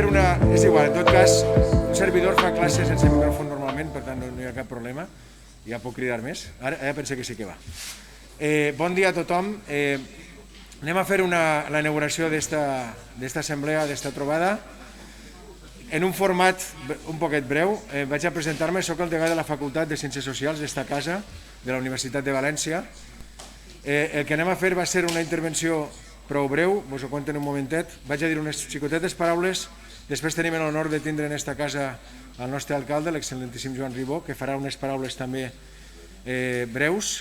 fer una... És igual, en tot cas, un servidor fa classes sense micròfon normalment, per tant no hi ha cap problema. Ja puc cridar més? Ara penso que sí que va. Bon dia a tothom. Anem a fer la inauguració d'esta assemblea, d'esta trobada, en un format un poquet breu. Vaig a presentar-me, soc el degà de la Facultat de Ciències Socials d'esta casa, de la Universitat de València. El que anem a fer va ser una intervenció prou breu, us ho conto en un momentet. Vaig a dir unes xicotetes paraules, després tenim l'honor de tindre en esta casa el nostre alcalde, l'excel·lentíssim Joan Ribó, que farà unes paraules també breus.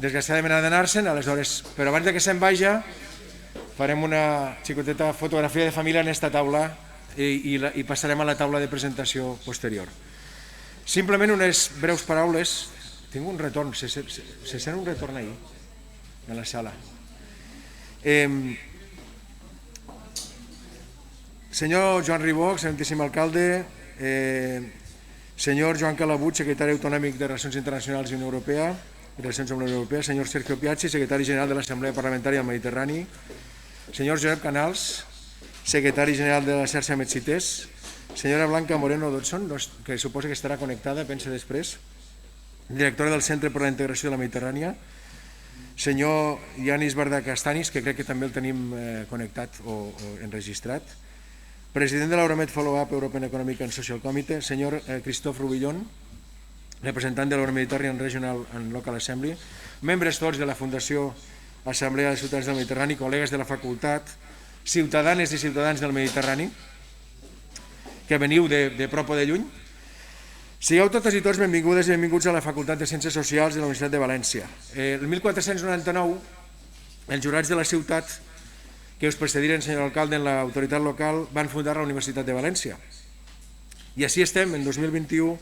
Desgraciadament ha d'anar-se'n, aleshores, però abans que se'n vagi farem una xicoteta fotografia de família en esta taula i passarem a la taula de presentació posterior. Simplement unes breus paraules. Tinc un retorn, se sent un retorn ahí, en la sala. Senyor Joan Ribó, excelentíssim alcalde, senyor Joan Calabut, secretari autonòmic de Relacions Internacionals i Unió Europea, Relacions amb la Unió Europea, senyor Sergio Piazzi, secretari general de l'Assemblea Parlamentària del Mediterrani, senyor Josep Canals, secretari general de la xarxa Metcités, senyora Blanca Moreno Dodson, que suposa que estarà connectada, pensa després, directora del Centre per a la Integració de la Mediterrània, senyor Yanis Bardacastanis, que crec que també el tenim connectat o enregistrat, president de l'Euromed Follow-up European Economic and Social Committee, senyor Christophe Rubillon, representant de l'Euromediterranean Regional and Local Assembly, membres tots de la Fundació Assemblea de Ciutats del Mediterrani, col·legues de la facultat, ciutadanes i ciutadans del Mediterrani, que veniu de prop o de lluny. Sigueu totes i tots benvingudes i benvinguts a la Facultat de Ciències Socials de la Universitat de València. El 1499, els jurats de la ciutat que us precediren, senyor alcalde, en l'autoritat local, van fundar la Universitat de València. I així estem, en 2021,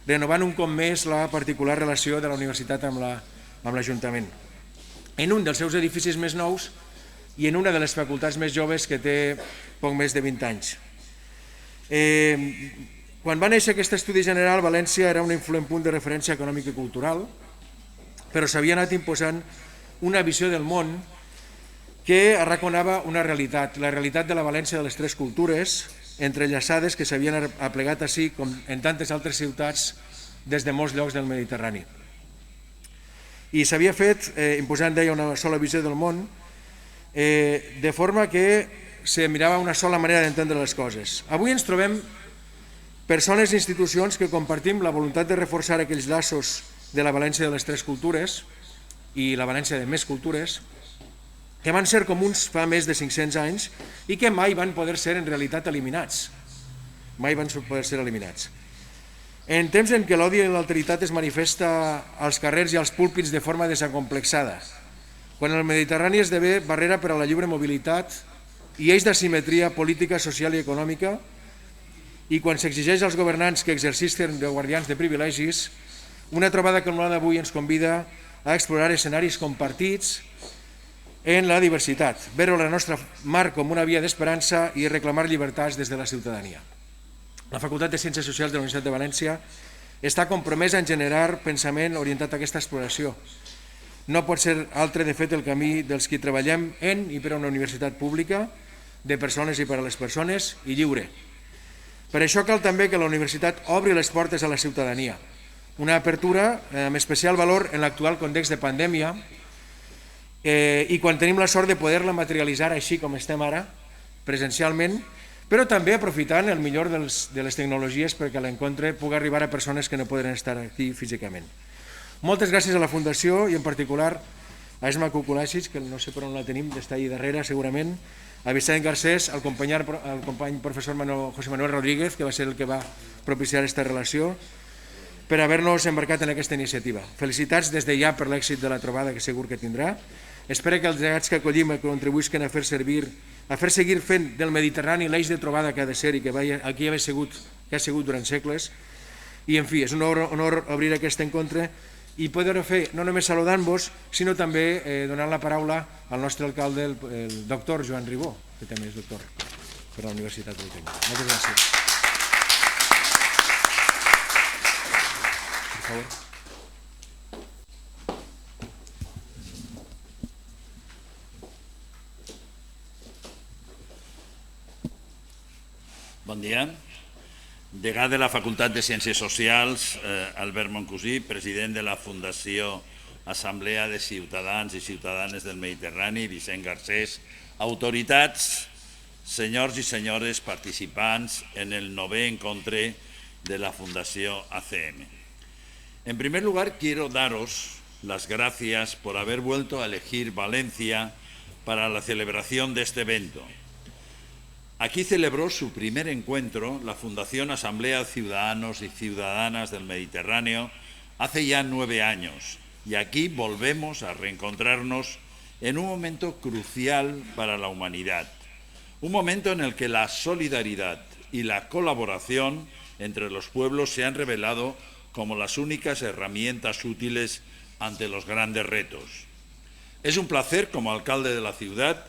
renovant un cop més la particular relació de la universitat amb l'Ajuntament. En un dels seus edificis més nous i en una de les facultats més joves que té poc més de 20 anys. Quan va néixer aquest estudi general, València era un influent punt de referència econòmic i cultural, però s'havia anat imposant una visió del món que arraconava una realitat, la realitat de la València de les tres cultures, entrellaçades, que s'havien aplegat així, com en tantes altres ciutats, des de molts llocs del Mediterrani. I s'havia fet imposant, deia, una sola visió del món, de forma que se mirava una sola manera d'entendre les coses. Avui ens trobem persones i institucions que compartim la voluntat de reforçar aquells laços de la València de les tres cultures i la València de més cultures, que van ser comuns fa més de 500 anys i que mai van poder ser en realitat eliminats. Mai van poder ser eliminats. En temps en què l'odi i l'alteritat es manifesta als carrers i als púlpits de forma desacomplexada, quan el Mediterrani esdevé barrera per a la lliure mobilitat i eix d'asimetria política, social i econòmica, i quan s'exigeix als governants que exercissin de guardians de privilegis, una trobada com la d'avui ens convida a explorar escenaris compartits en la diversitat, veure la nostra mar com una via d'esperança i reclamar llibertats des de la ciutadania. La Facultat de Ciències Socials de la Universitat de València està compromesa en generar pensament orientat a aquesta exploració. No pot ser altre, de fet, el camí dels qui treballem en i per a una universitat pública, de persones i per a les persones, i lliure. Per això cal també que la universitat obri les portes a la ciutadania. Una apertura amb especial valor en l'actual context de pandèmia i quan tenim la sort de poder-la materialitzar així com estem ara, presencialment, però també aprofitant el millor de les tecnologies perquè l'encontre pugui arribar a persones que no poden estar aquí físicament. Moltes gràcies a la Fundació i en particular a Esma Kukulasic, que no sé per on la tenim, d'estar allà darrere segurament, a Vicent Garcés, al company professor José Manuel Rodríguez, que va ser el que va propiciar aquesta relació, per haver-nos embarcat en aquesta iniciativa. Felicitats des de ja per l'èxit de la trobada que segur que tindrà. Espero que els degats que acollim contribuïsquen a fer seguir fent del Mediterrani l'eix de trobada que ha de ser i que ha sigut durant segles. I, en fi, és un honor obrir aquest encontre i poder-ho fer no només saludant-vos, sinó també donant la paraula al nostre alcalde, el doctor Joan Ribó, que també és doctor per la Universitat de València. Moltes gràcies. Per favor. Bon dia. Degà de la Facultat de Ciències Socials, Albert Moncusí, president de la Fundació Assemblea de Ciutadans i Ciutadanes del Mediterrani, Vicent Garcés, autoritats, senyors i senyores participants en el 9è encontre de la Fundació ACM. En primer lugar, quiero daros las gracias por haber vuelto a elegir Valencia para la celebración de este evento. Aquí celebró su primer encuentro la Fundación Asamblea de Ciudadanos y Ciudadanas del Mediterráneo hace ya 9 años y aquí volvemos a reencontrarnos en un momento crucial para la humanidad, un momento en el que la solidaridad y la colaboración entre los pueblos se han revelado como las únicas herramientas útiles ante los grandes retos. Es un placer, como alcalde de la ciudad,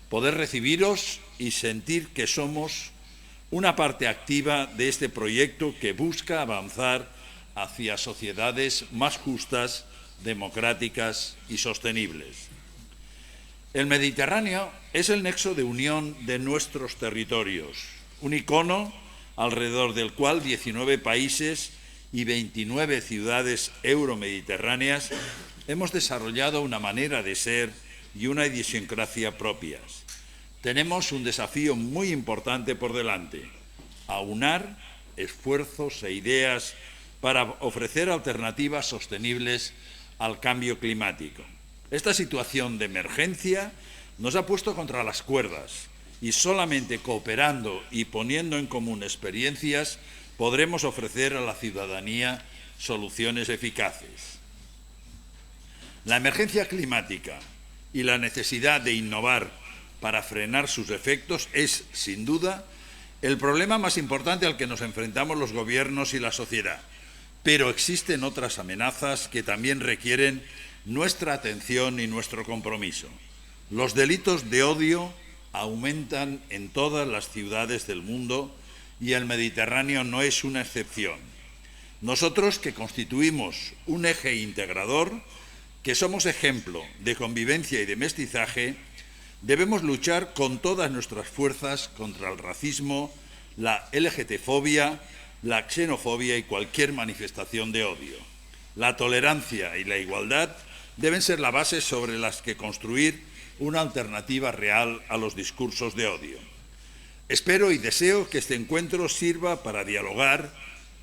poder recibiros y sentir que somos una parte activa de este proyecto que busca avanzar hacia sociedades más justas, democráticas y sostenibles. El Mediterráneo es el nexo de unión de nuestros territorios, un icono alrededor del cual 19 países y 29 ciudades euromediterráneas hemos desarrollado una manera de ser y una idiosincrasia propias. Tenemos un desafío muy importante por delante: aunar esfuerzos e ideas para ofrecer alternativas sostenibles al cambio climático. Esta situación de emergencia nos ha puesto contra las cuerdas y solamente cooperando y poniendo en común experiencias podremos ofrecer a la ciudadanía soluciones eficaces. La emergencia climática y la necesidad de innovar para frenar sus efectos es, sin duda, el problema más importante al que nos enfrentamos los gobiernos y la sociedad. Pero existen otras amenazas que también requieren nuestra atención y nuestro compromiso. Los delitos de odio aumentan en todas las ciudades del mundo y el Mediterráneo no es una excepción. Nosotros, que constituimos un eje integrador, que somos ejemplo de convivencia y de mestizaje, debemos luchar con todas nuestras fuerzas contra el racismo, la LGTfobia, la xenofobia y cualquier manifestación de odio. La tolerancia y la igualdad deben ser la base sobre las que construir una alternativa real a los discursos de odio. Espero y deseo que este encuentro sirva para dialogar,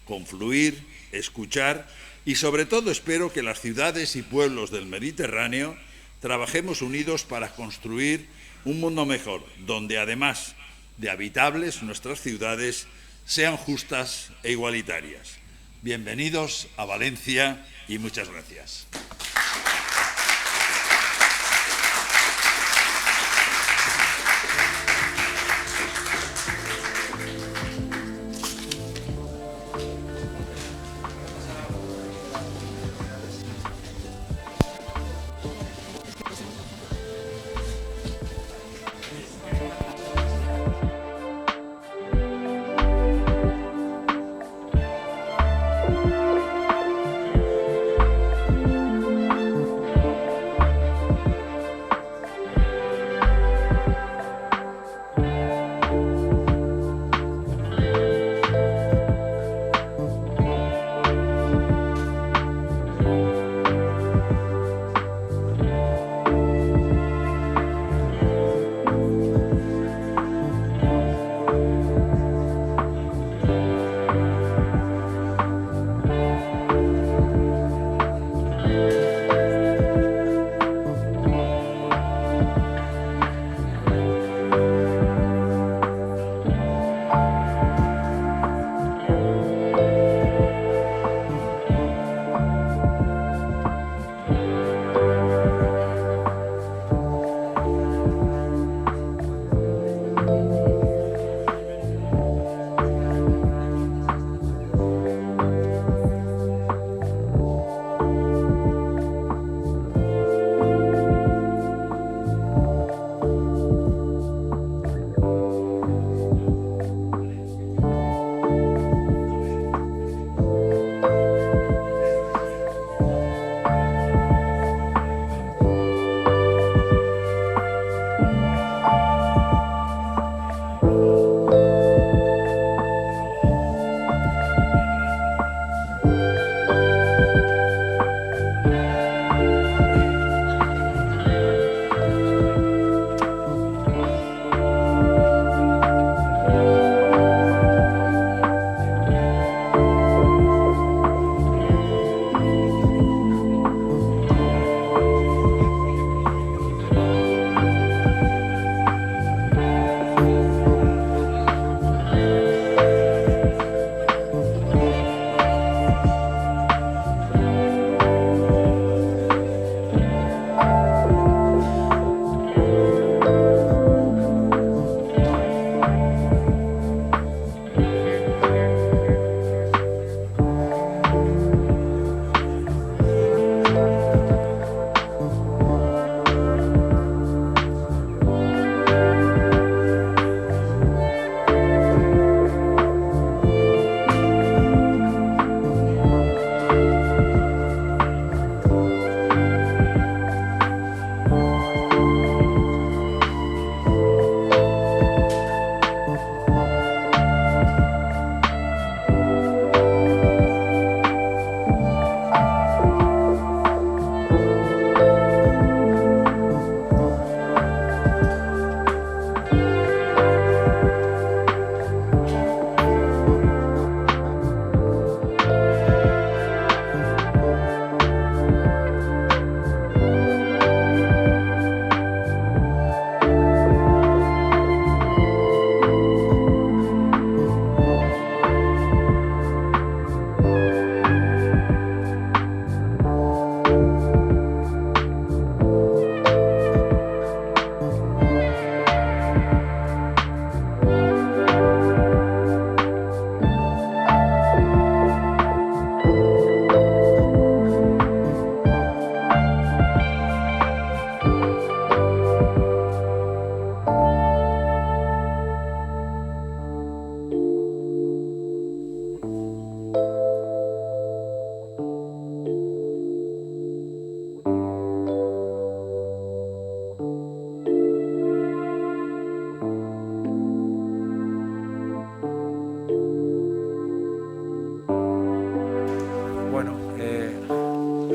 confluir, escuchar y sobre todo espero que las ciudades y pueblos del Mediterráneo trabajemos unidos para construir un mundo mejor, donde además de habitables nuestras ciudades sean justas e igualitarias. Bienvenidos a Valencia y muchas gracias.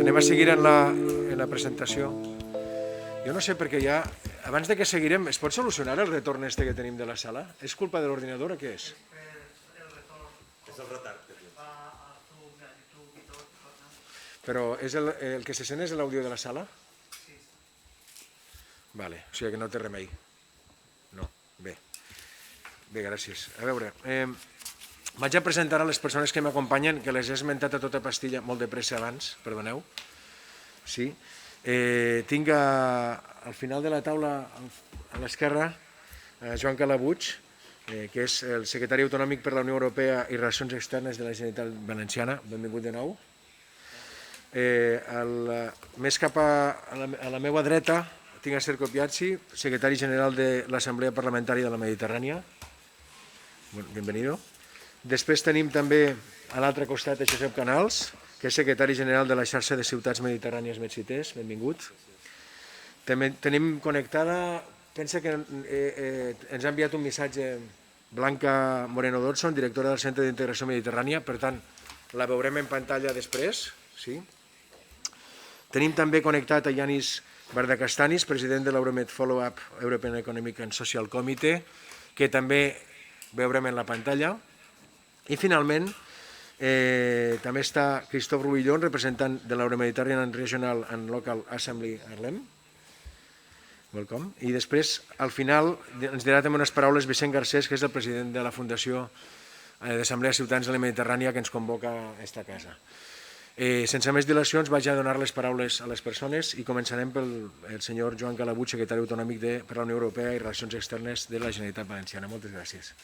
Anem a seguir en la presentació. Jo no sé per què ja... Abans de que seguirem, es pot solucionar el retorn este que tenim de la sala? És culpa de l'ordinador o què és? És el retard. Però el que se sent és l'àudio de la sala? Sí. Vale, o sigui que no té remei. No, bé. Bé, gràcies. A veure, vaig a presentar a les persones que m'acompanyen, que les he esmentat a tota pastilla molt de pressa abans, perdoneu. Sí. Tinc al final de la taula, a l'esquerra, Joan Calabuig, que és el secretari autonòmic per la Unió Europea i Relacions Externes de la Generalitat Valenciana. Benvingut de nou. Més cap a la meva dreta tinc a Sergio Piazzi, secretari general de l'Assemblea Parlamentària de la Mediterrània. Benvenido. Després tenim també a l'altre costat a Josep Canals, que és secretari general de la xarxa de ciutats mediterrànies Medcités. Benvingut. També tenim connectada, pensa que ens ha enviat un missatge Blanca Moreno Dodson, directora del Centre d'Integració Mediterrània, per tant, la veurem en pantalla després. Sí. Tenim també connectat a Yanis Bardacastanis, president de l'Euromed Follow-up European Economic and Social Committee, que també veurem en la pantalla. I finalment, també està Christophe Rouillon, representant de l'Euromediterranean Regional and Local Assembly Arlem. Welcome. I després, al final, ens dirà també unes paraules Vicent Garcés, que és el president de la Fundació d'Assemblea Ciutadans de la Mediterrània, que ens convoca a esta casa. Sense més dilacions, vaig a donar les paraules a les persones i començarem pel senyor Joan Calabuig, secretari autonòmic per la Unió Europea i Relacions Externes de la Generalitat Valenciana. Moltes gràcies.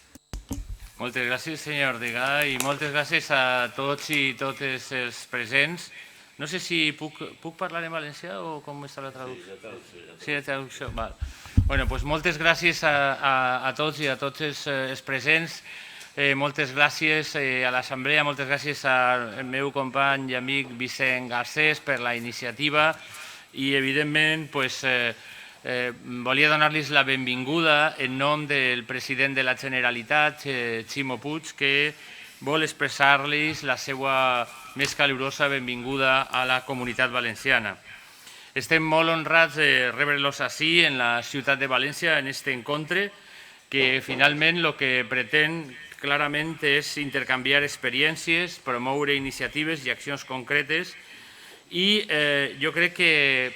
Moltes gràcies, senyor Degà, i moltes gràcies a tots i totes els presents. No sé si puc parlar en valencià o com està la traducció? Sí, la traducció. Bueno, doncs moltes gràcies a tots i a tots els presents. Moltes gràcies a l'Assemblea, moltes gràcies al meu company i amic Vicent Garcés per la iniciativa i, evidentment, volia donar-los la benvinguda en nom del president de la Generalitat, Ximo Puig, que vol expressar-los la seva més calorosa benvinguda a la Comunitat Valenciana. Estem molt honrats de rebre-los ací, en la ciutat de València, en aquest encontre, que finalment el que pretén clarament és intercanviar experiències, promoure iniciatives i accions concretes, i jo crec que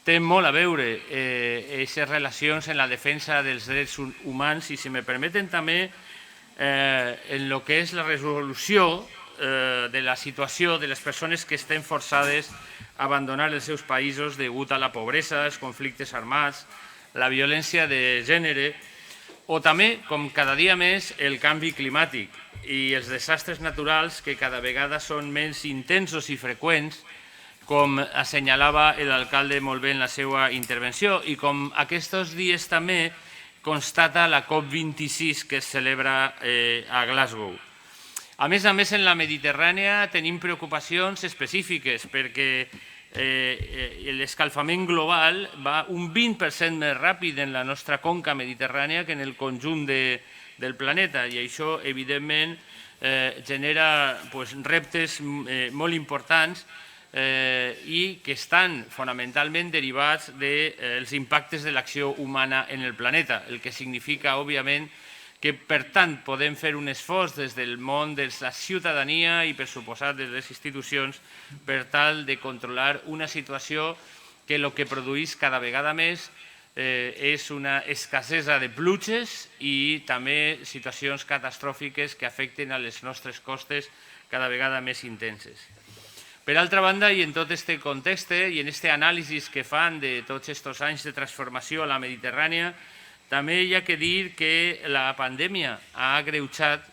té molt a veure aquestes relacions en la defensa dels drets humans i, si me permeten, també en el que és la resolució de la situació de les persones que estan forçades a abandonar els seus països degut a la pobresa, els conflictes armats, la violència de gènere o també, com cada dia més, el canvi climàtic i els desastres naturals que cada vegada són menys intensos i freqüents, com assenyalava l'alcalde molt bé en la seva intervenció i com aquests dies també constata la COP26 que es celebra a Glasgow. A més, en la Mediterrània tenim preocupacions específiques perquè l'escalfament global va un 20% més ràpid en la nostra conca mediterrània que en el conjunt del planeta i això, evidentment, genera reptes molt importants i que estan fonamentalment derivats dels impactes de l'acció humana en el planeta, el que significa, òbviament, que, per tant, podem fer un esforç des del món de la ciutadania i, per suposat, des de les institucions per tal de controlar una situació que el que produeix cada vegada més és una escassesa de pluges i també situacions catastròfiques que afecten a les nostres costes cada vegada més intenses. Per altra banda, i en tot aquest context i en aquesta anàlisi que fan de tots aquests anys de transformació a la Mediterrània, també hi ha que dir que la pandèmia ha agreujat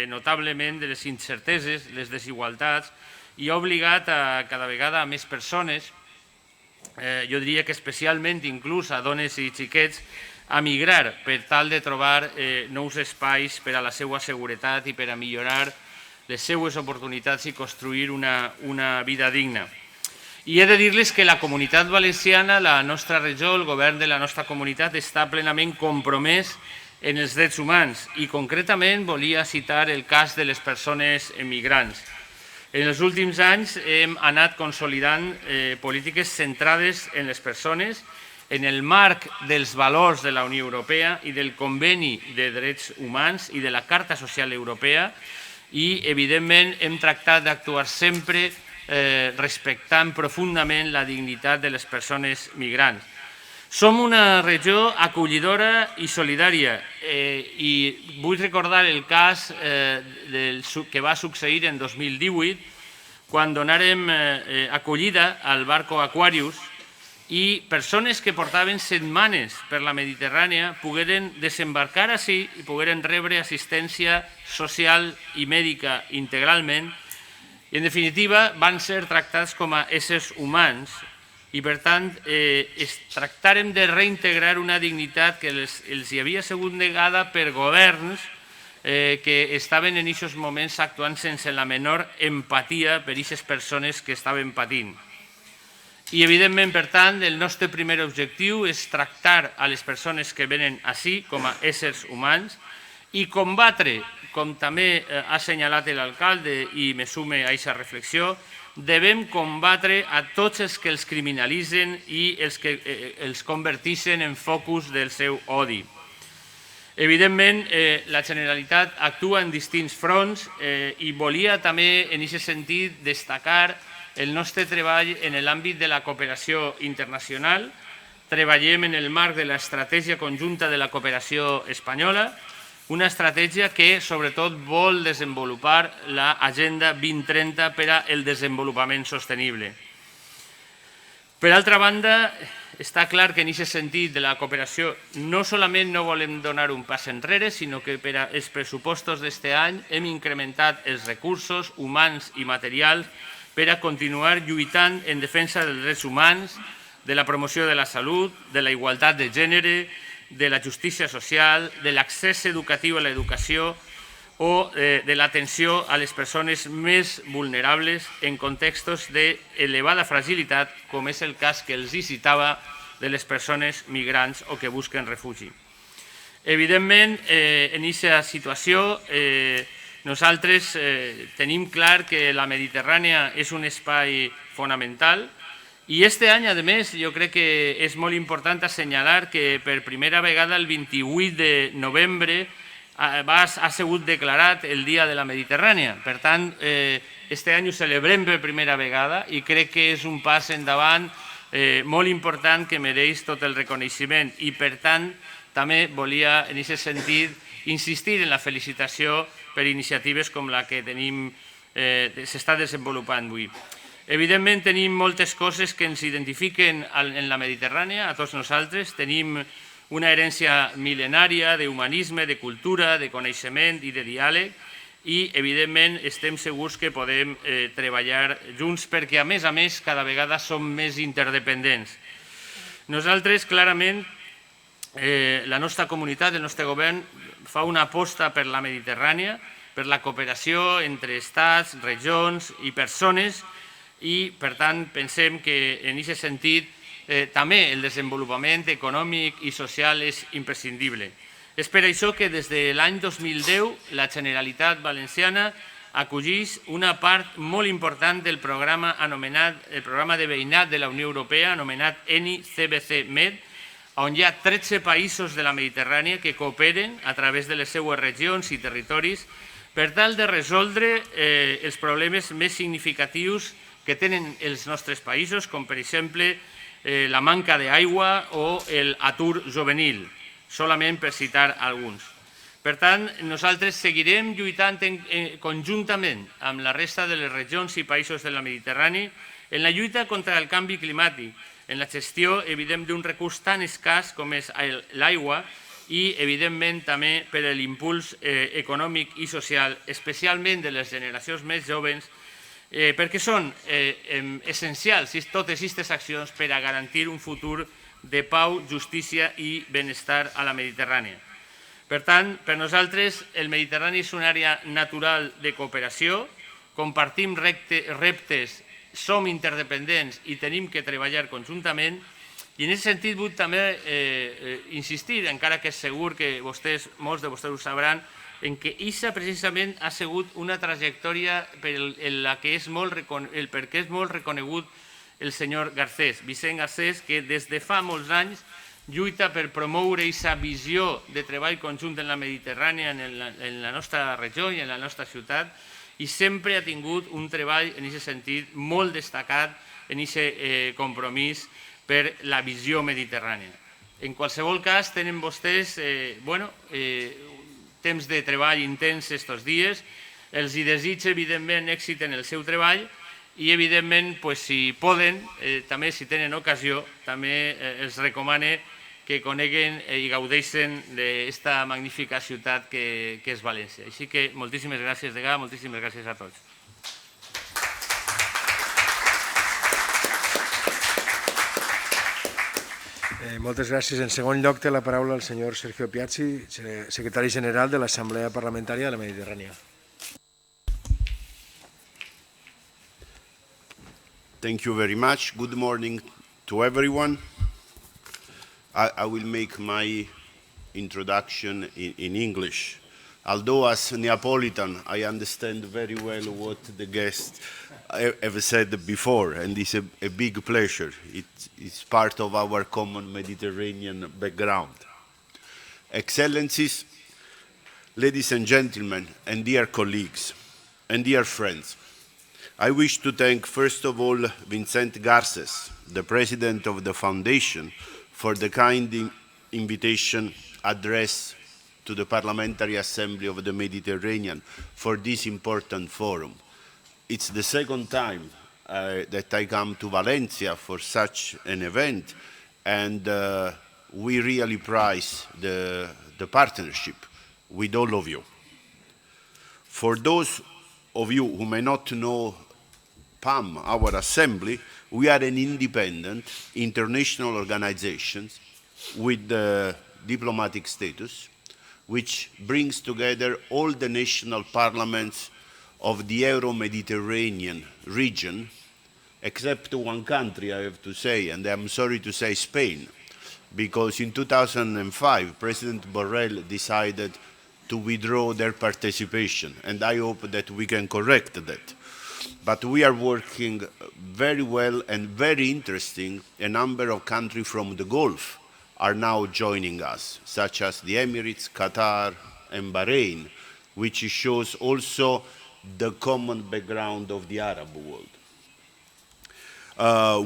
notablement les incerteses, les desigualtats i ha obligat a cada vegada a més persones, jo diria que especialment inclús a dones i xiquets, a migrar per tal de trobar nous espais per a la seva seguretat i per a millorar les seues oportunitats i construir una vida digna. I he de dir-les que la Comunitat Valenciana, la nostra regió, el govern de la nostra comunitat, està plenament compromès en els drets humans i concretament volia citar el cas de les persones emigrants. En els últims anys hem anat consolidant polítiques centrades en les persones, en el marc dels valors de la Unió Europea i del Conveni de Drets Humans i de la Carta Social Europea i, evidentment, hem tractat d'actuar sempre respectant profundament la dignitat de les persones migrants. Som una regió acollidora i solidària i vull recordar el cas que va succeir en 2018 quan donàrem acollida al barco Aquarius i persones que portaven setmanes per la Mediterrània pogueren desembarcar així i pogueren rebre assistència social i mèdica integralment i, en definitiva, van ser tractats com a éssers humans i, per tant, tractarem de reintegrar una dignitat que els hi havia sigut negada per governs que estaven en aquests moments actuant sense la menor empatia per aquestes persones que estaven patint. I, evidentment, per tant, el nostre primer objectiu és tractar a les persones que venen així com a éssers humans i combatre, com també ha assenyalat l'alcalde i me sume a aquesta reflexió, devem combatre a tots els que els criminalitzen i els que els converteixen en focus del seu odi. Evidentment, la Generalitat actua en distints fronts i volia també, en aquest sentit, destacar el nostre treball en l'àmbit de la cooperació internacional. Treballem en el marc de l'estratègia conjunta de la cooperació espanyola, una estratègia que, sobretot, vol desenvolupar l'Agenda 2030 per al desenvolupament sostenible. Per altra banda, està clar que en aquest sentit de la cooperació no solament no volem donar un pas enrere, sinó que per als pressupostos d'aquest any hem incrementat els recursos humans i materials per a continuar lluitant en defensa dels drets humans, de la promoció de la salut, de la igualtat de gènere, de la justícia social, de l'accés educatiu a l'educació o de l'atenció a les persones més vulnerables en contextos d'elevada fragilitat, com és el cas que els citava de les persones migrants o que busquen refugi. Evidentment, en aquesta situació, nosaltres tenim clar que la Mediterrània és un espai fonamental i aquest any, a més, jo crec que és molt important assenyalar que per primera vegada el 28 de novembre ha sigut declarat el Dia de la Mediterrània. Per tant, aquest any ho celebrem per primera vegada i crec que és un pas endavant molt important que mereix tot el reconeixement i, per tant, també volia, en aquest sentit, insistir en la felicitació per iniciatives com la que s'està desenvolupant avui. Evidentment, tenim moltes coses que ens identifiquen en la Mediterrània, a tots nosaltres. Tenim una herència mil·lenària d'humanisme, de cultura, de coneixement i de diàleg i, evidentment, estem segurs que podem treballar junts perquè, a més, cada vegada som més interdependents. Nosaltres, clarament, la nostra comunitat, el nostre govern, fa una aposta per la Mediterrània, per la cooperació entre estats, regions i persones i, per tant, pensem que en aquest sentit també el desenvolupament econòmic i social és imprescindible. És per això que des de l'any 2010 la Generalitat Valenciana acolleix una part molt important del programa de veïnat de la Unió Europea anomenat ENI-CBC-MED, on hi ha 13 països de la Mediterrània que cooperen a través de les seues regions i territoris per tal de resoldre els problemes més significatius que tenen els nostres països, com per exemple la manca d'aigua o l'atur juvenil, solament per citar alguns. Per tant, nosaltres seguirem lluitant conjuntament amb la resta de les regions i països de la Mediterrani en la lluita contra el canvi climàtic, en la gestió, evident, d'un recurs tan escàs com és l'aigua i, evidentment, també per a l'impuls econòmic i social, especialment de les generacions més joves, perquè són essencials totes aquestes accions per a garantir un futur de pau, justícia i benestar a la Mediterrània. Per tant, per nosaltres, el Mediterrani és una àrea natural de cooperació, compartim reptes, som interdependents i tenim que treballar conjuntament I en aquest sentit vull també insistir, encara que és segur que molts de vostès ho sabran, en que ISA precisament ha sigut una trajectòria per què és molt reconegut el senyor Garcés, Vicent Garcés, que des de fa molts anys lluita per promoure aquesta visió de treball conjunt en la Mediterrània, en la nostra regió i en la nostra ciutat, i sempre ha tingut un treball en aquest sentit molt destacat en aquest compromís per la visió mediterrània. En qualsevol cas, tenen vostès temps de treball intens aquests dies. Els hi desitjo, evidentment, èxit en el seu treball i, evidentment, si poden, també si tenen ocasió, també els recomane que coneguen i gaudeixen d'esta magnífica ciutat que és València. Així que moltíssimes gràcies, degà, moltíssimes gràcies a tots. Moltes gràcies. En segon lloc té la paraula el senyor Sergio Piazzi, secretari general de l'Assemblea Parlamentària de la Mediterrània. Thank you very much. Good morning to everyone. I will make my introduction in English. Although as Neapolitan, I understand very well what the guests have said before, and it's a big pleasure. It's part of our common Mediterranean background. Excellencies, ladies and gentlemen, and dear colleagues, and dear friends, I wish to thank first of all Vicent Garcés, the president of the Foundation, for the kind invitation addressed to the Parliamentary Assembly of the Mediterranean for this important forum. It's the second time that I come to Valencia for such an event, and we really prize the partnership with all of you. For those of you who may not know PAM, our assembly, we are an independent international organization with diplomatic status, which brings together all the national parliaments of the Euro-Mediterranean region, except one country, I have to say, and I'm sorry to say Spain, because in 2005, President Borrell decided to withdraw their participation, and I hope that we can correct that. But we are working very well and very interesting. A number of countries from the Gulf are now joining us, such as the Emirates, Qatar, and Bahrain, which shows also the common background of the Arab world.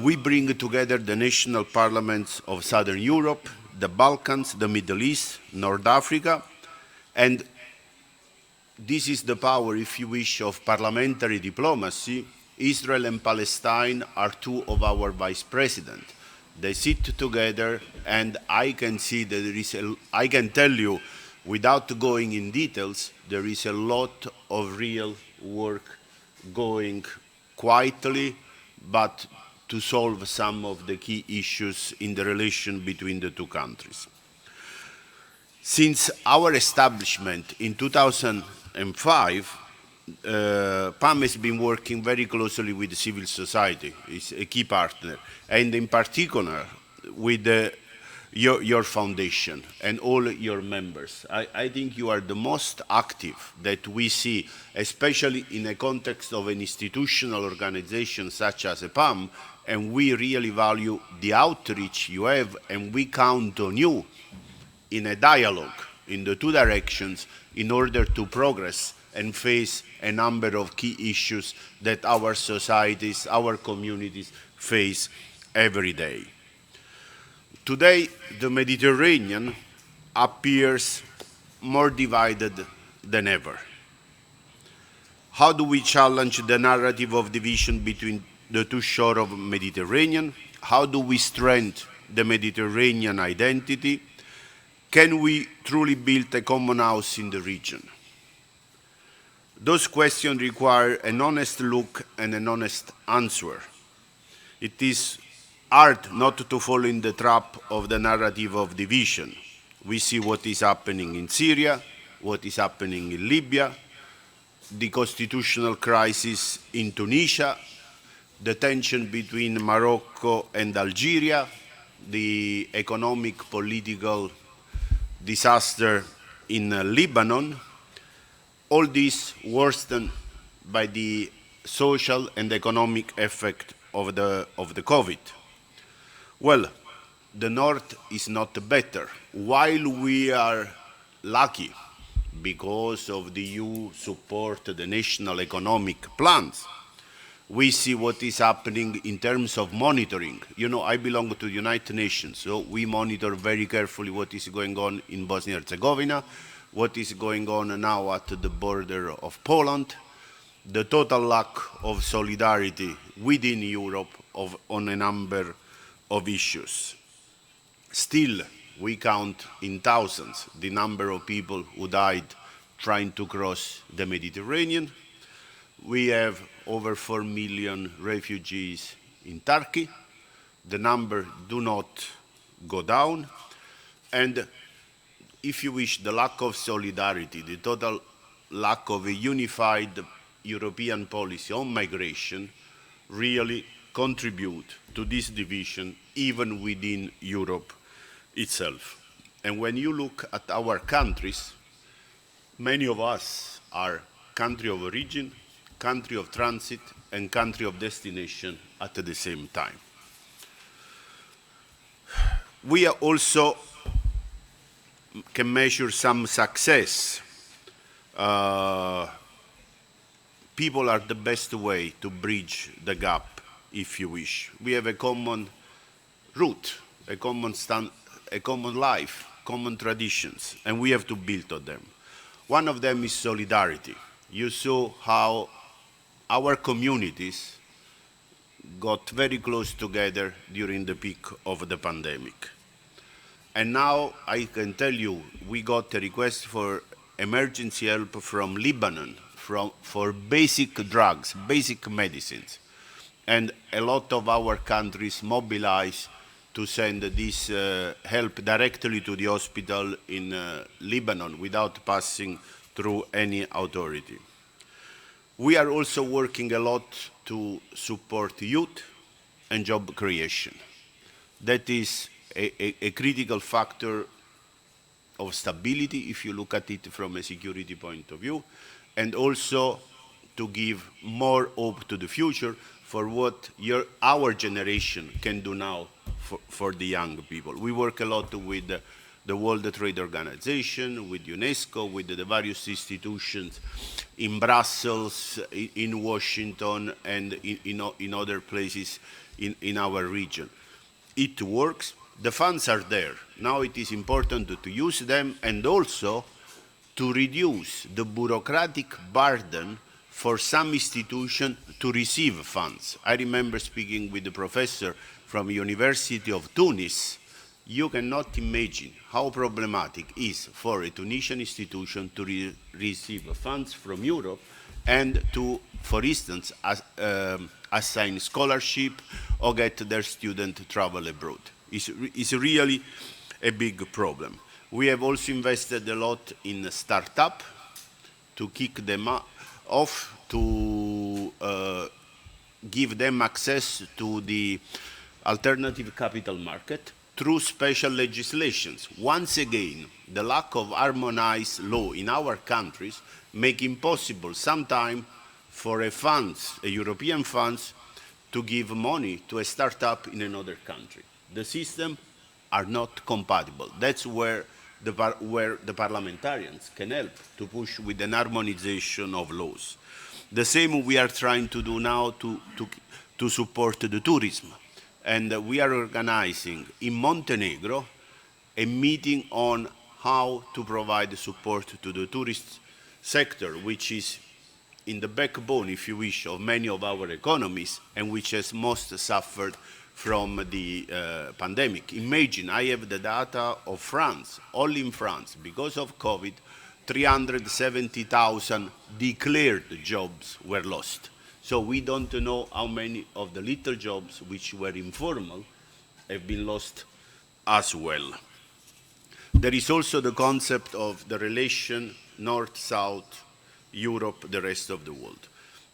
We bring together the national parliaments of Southern Europe, the Balkans, the Middle East, North Africa, and this is the power, if you wish, of parliamentary diplomacy. Israel and Palestine are two of our vice presidents. They sit together, and I can see that I can tell you, without going in details, there is a lot of real work going quietly, but to solve some of the key issues in the relation between the two countries. Since our establishment in 2005, PAM has been working very closely with civil society. It's a key partner, and in particular with your foundation and all your members. I think you are the most active that we see, especially in a context of an institutional organization such as a PAM, and we really value the outreach you have, and we count on you in a dialogue in the two directions in order to progress and face a number of key issues that our societies, our communities face every day. Today, the Mediterranean appears more divided than ever. How do we challenge the narrative of division between the two shores of the Mediterranean? How do we strengthen the Mediterranean identity? Can we truly build a common house in the region? Those questions require an honest look and an honest answer. It is hard not to fall in the trap of the narrative of division. We see what is happening in Syria, what is happening in Libya, the constitutional crisis in Tunisia, the tension between Morocco and Algeria, the economic, political disaster in Lebanon, all this worsened by the social and economic effect of the COVID. Well, the North is not better. While we are lucky because of the EU support, the national economic plans, we see what is happening in terms of monitoring. You know, I belong to the United Nations, so we monitor very carefully what is going on in Bosnia and Herzegovina, what is going on now at the border of Poland, the total lack of solidarity within Europe on a number of issues. Still, we count in thousands the number of people who died trying to cross the Mediterranean. We have over 4 million refugees in Turkey. The number do not go down. And if you wish, the lack of solidarity, the total lack of a unified European policy on migration really contribute to this division even within Europe itself. And when you look at our countries, many of us are country of origin, country of transit, and country of destination at the same time. We also can measure some success. People are the best way to bridge the gap, if you wish. We have a common root, a common life, common traditions, and we have to build on them. One of them is solidarity. You saw how our communities got very close together during the peak of the pandemic. And now I can tell you, we got a request for emergency help from Lebanon for basic drugs, basic medicines. And a lot of our countries mobilized to send this help directly to the hospital in Lebanon without passing through any authority. We are also working a lot to support youth and job creation. That is a critical factor of stability if you look at it from a security point of view, and also to give more hope to the future for what our generation can do now for the young people. We work a lot with the World Trade Organization, with UNESCO, with the various institutions in Brussels, in Washington, and in other places in our region. It works. The funds are there. Now it is important to use them and also to reduce the bureaucratic burden for some institutions to receive funds. I remember speaking with the professor from University of Tunis. You cannot imagine how problematic it is for a Tunisian institution to receive funds from Europe and to, for instance, assign scholarship or get their student travel abroad. It's really a big problem. We have also invested a lot in startup to kick them off, to give them access to the alternative capital market through special legislations. Once again, the lack of harmonized law in our countries make impossible sometimes for a European funds, to give money to a startup in another country. The systems are not compatible. That's where the parliamentarians can help to push with an harmonization of laws. The same we are trying to do now to support the tourism. And we are organizing in Montenegro a meeting on how to provide support to the tourist sector, which is in the backbone, if you wish, of many of our economies and which has most suffered from the pandemic. Imagine, I have the data of France, only in France, because of COVID, 370,000 declared jobs were lost. So we don't know how many of the little jobs which were informal have been lost as well. There is also the concept of the relation North-South, Europe, the rest of the world.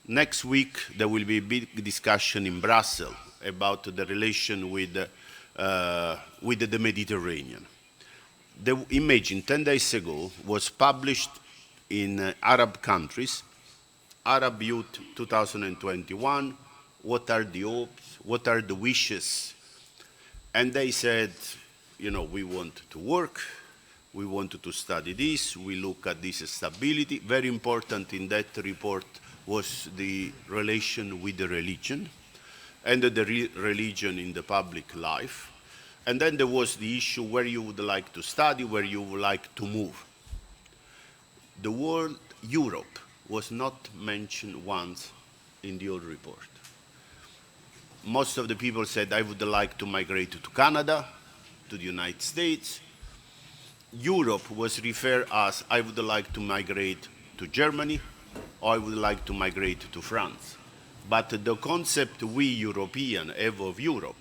Next week, there will be a big discussion in Brussels about the relation with with the Mediterranean. The imagine 10 days ago was published in Arab countries, Arab Youth 2021, what are the hopes, what are the wishes? And they said, you know, we want to work, we want to study this, we look at this stability. Very important in that report was the relation with the religion and the religion in the public life. And then there was the issue where you would like to study, where you would like to move. The word Europe was not mentioned once in the old report. Most of the people said, I would like to migrate to Canada, to the United States. Europe was referred as, I would like to migrate to Germany, or I would like to migrate to France. But the concept we Europeans have of Europe,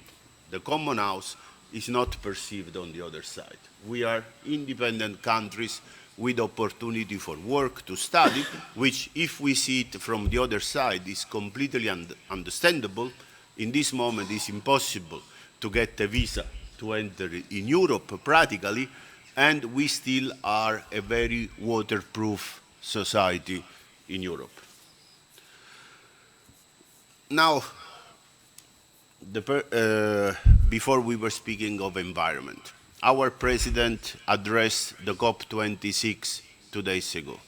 the common house, is not perceived on the other side. We are independent countries with opportunity for work, to study, which if we see it from the other side is completely understandable. In this moment it's impossible to get a visa to enter in Europe practically, and we still are a very waterproof society in Europe. Now, before we were speaking of environment, our president addressed the COP26 2 days ago.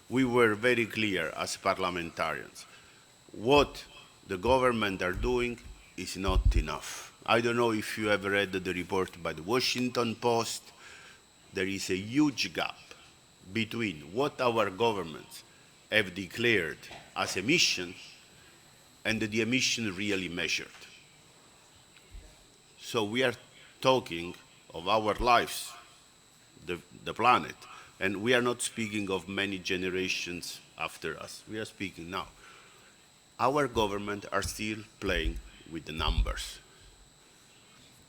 We were very clear as parliamentarians. What the government are doing is not enough. I don't know if you have read the report by the Washington Post. There is a huge gap between what our governments have declared as emission and the emission really measured. So we are talking of our lives, the planet, and we are not speaking of many generations after us. We are speaking now. Our government are still playing with the numbers.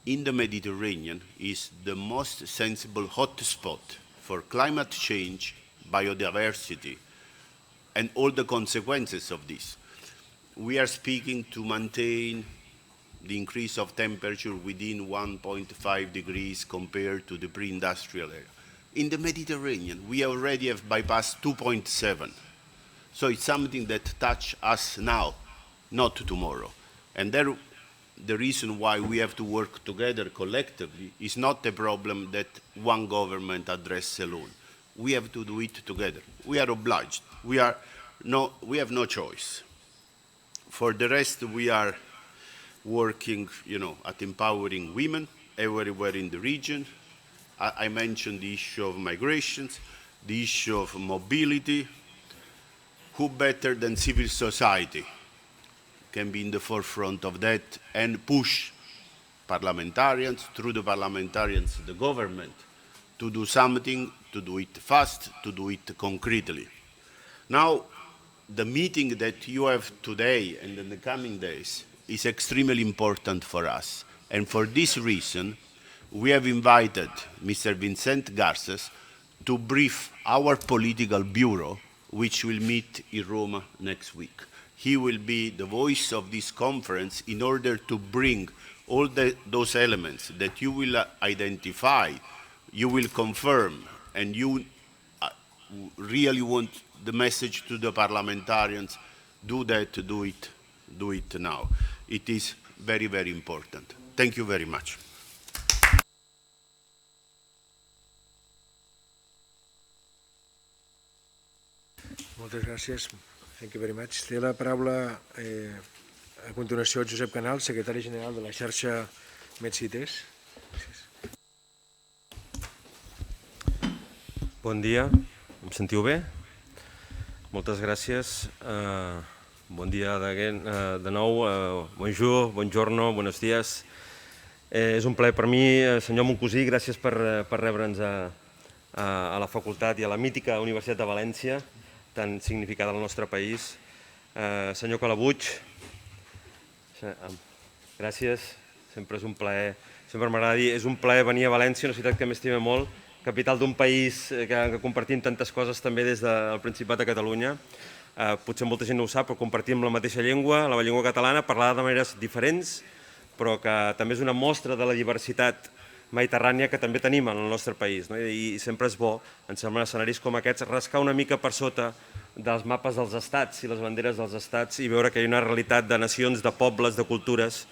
In the Mediterranean is the most sensible hotspot for climate change, biodiversity, and all the consequences of this. We are speaking to maintain the increase of temperature within 1.5 degrees compared to the pre-industrial era. In the Mediterranean, we already have bypassed 2.7. So it's something that touches us now, not tomorrow. And the reason why we have to work together collectively is not a problem that one government addresses alone. We have to do it together. We are obliged. We have no choice. For the rest, we are working, at empowering women everywhere in the region. I mentioned the issue of migrations, the issue of mobility. Who better than civil society can be in the forefront of that and push parliamentarians, through the parliamentarians, the government, to do something, to do it fast, to do it concretely. Now, the meeting that you have today and in the coming days is extremely important for us. And for this reason, we have invited Mr. Vicente Garces to brief our political bureau, which will meet in Rome next week. He will be the voice of this conference in order to bring all those elements that you will identify, you will confirm, and you really want the message to the parliamentarians, do that, do it now. It is very, very important. Thank you very much. Moltes gràcies. Thank you very much. Té la paraula a continuació Josep Canal, secretari general de la xarxa MedCites. Gràcies. Bon dia, em sentiu bé? Moltes gràcies. Bon dia de nou. Bonjour, buongiorno, buenos días. És un plaer per mi, senyor Moncusí, gràcies per rebre'ns a la facultat i a la mítica Universitat de València, tan significada al nostre país. Senyor Calabuig, gràcies, sempre és un plaer, sempre m'agrada dir, és un plaer venir a València, una ciutat que m'estima molt, capital d'un país que compartim tantes coses també des del Principat de Catalunya. Potser molta gent no ho sap, però compartim la mateixa llengua, la llengua catalana, parlada de maneres diferents, però que també és una mostra de la diversitat mediterrània que també tenim en el nostre país. I sempre és bo, em sembla, escenaris com aquests, rascar una mica per sota dels mapes dels estats i les banderes dels estats i veure que hi ha una realitat de nacions, de pobles, de cultures,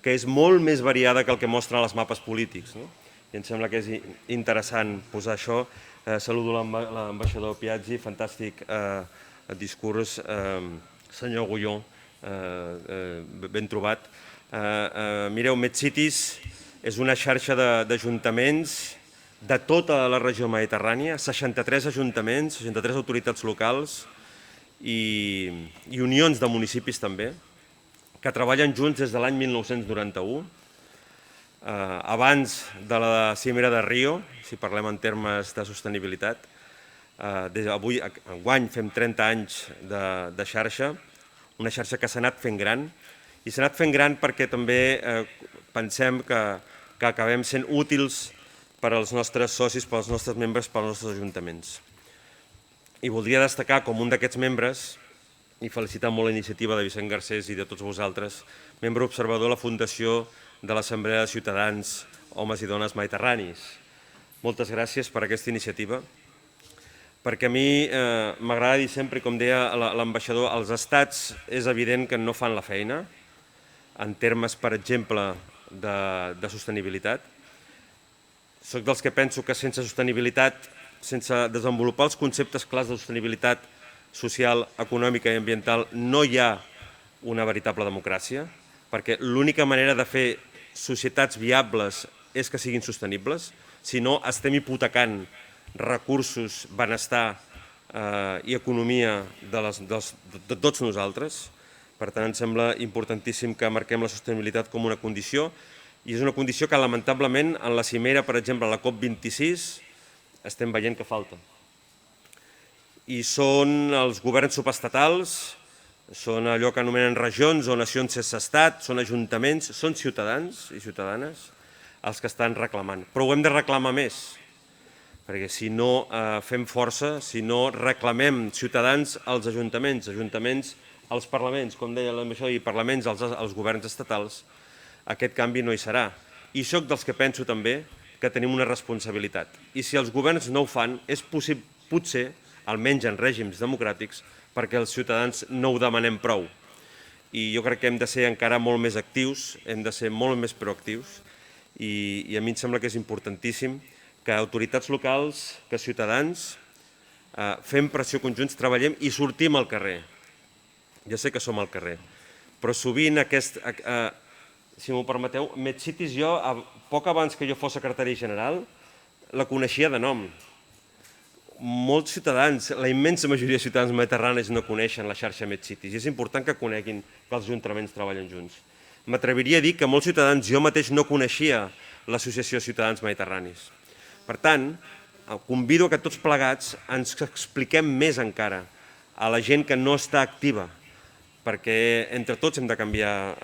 que és molt més variada que el que mostren els mapes polítics. I em sembla que és interessant posar això. Saludo l'ambaixador Piazzi, fantàstic discurs. Senyor Gulló, ben trobat. Mireu, MedCities és una xarxa d'ajuntaments de tota la regió mediterrània, 63 ajuntaments, 63 autoritats locals i unions de municipis també, que treballen junts des de l'any 1991, abans de la cimera de Rio, si parlem en termes de sostenibilitat. Avui, enguany, fem 30 anys de xarxa, una xarxa que s'ha anat fent gran, i s'ha anat fent gran perquè també pensem que acabem sent útils per als nostres socis, per als nostres membres, per als nostres ajuntaments. I voldria destacar com un d'aquests membres, i felicitar molt la iniciativa de Vicent Garcés i de tots vosaltres, membre observador de la Fundació de l'Assemblea de Ciutadans, Homes i Dones Mediterranis. Moltes gràcies per aquesta iniciativa, perquè a mi m'agrada dir sempre, com deia l'ambaixador, els estats és evident que no fan la feina, en termes, per exemple, de sostenibilitat. Soc dels que penso que sense sostenibilitat, sense desenvolupar els conceptes clars de sostenibilitat social, econòmica i ambiental, no hi ha una veritable democràcia, perquè l'única manera de fer societats viables és que siguin sostenibles, si no estem hipotecant recursos, benestar i economia de tots nosaltres. Per tant, em sembla importantíssim que marquem la sostenibilitat com una condició, i és una condició que, lamentablement, en la cimera, per exemple, a la COP26, estem veient que falta. I són els governs subestatals, són allò que anomenen regions o nacions sense estat, són ajuntaments, són ciutadans i ciutadanes els que estan reclamant. Però ho hem de reclamar més, perquè si no fem força, si no reclamem ciutadans als ajuntaments, ajuntaments als parlaments, com deia l'ambaixador, i parlaments als governs estatals, aquest canvi no hi serà. I soc dels que penso també que tenim una responsabilitat. I si els governs no ho fan, és potser, almenys en règims democràtics, perquè els ciutadans no ho demanem prou. I jo crec que hem de ser encara molt més actius, hem de ser molt més proactius, i a mi em sembla que és importantíssim que autoritats locals, que ciutadans, fem pressió conjunts, treballem i sortim al carrer. Ja sé que som al carrer, però sovint si m'ho permeteu, MedCities jo, poc abans que jo fos secretari general, la coneixia de nom. Molts ciutadans, la immensa majoria de ciutadans mediterranis no coneixen la xarxa MedCities, i és important que coneguin que els ajuntaments treballen junts. M'atreviria a dir que molts ciutadans, jo mateix no coneixia l'Associació Ciutadans Mediterranis. Per tant, convido que tots plegats ens expliquem més encara a la gent que no està activa, perquè entre tots hem de canviar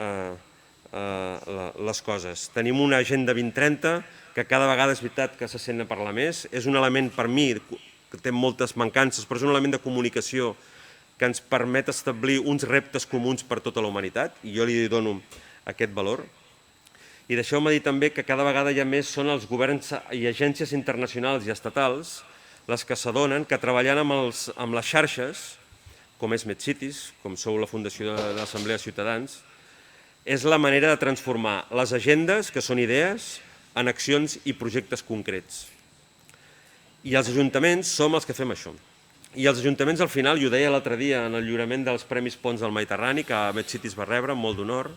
les coses. Tenim una agenda 2030 que cada vegada és veritat que se sent a parlar més. És un element, per mi, que té moltes mancances, però és un element de comunicació que ens permet establir uns reptes comuns per tota la humanitat, i jo li dono aquest valor. I deixeu-me dir també que cada vegada hi ha més són els governs i agències internacionals i estatals les que s'adonen que treballant amb les xarxes, com és MedCities, com sou la Fundació de l'Assemblea de Ciutadans, és la manera de transformar les agendes, que són idees, en accions i projectes concrets. I els ajuntaments som els que fem això. I els ajuntaments, al final, i ho deia l'altre dia en el lliurament dels Premis Ponts del Mediterrani, que MedCities va rebre amb molt d'honor,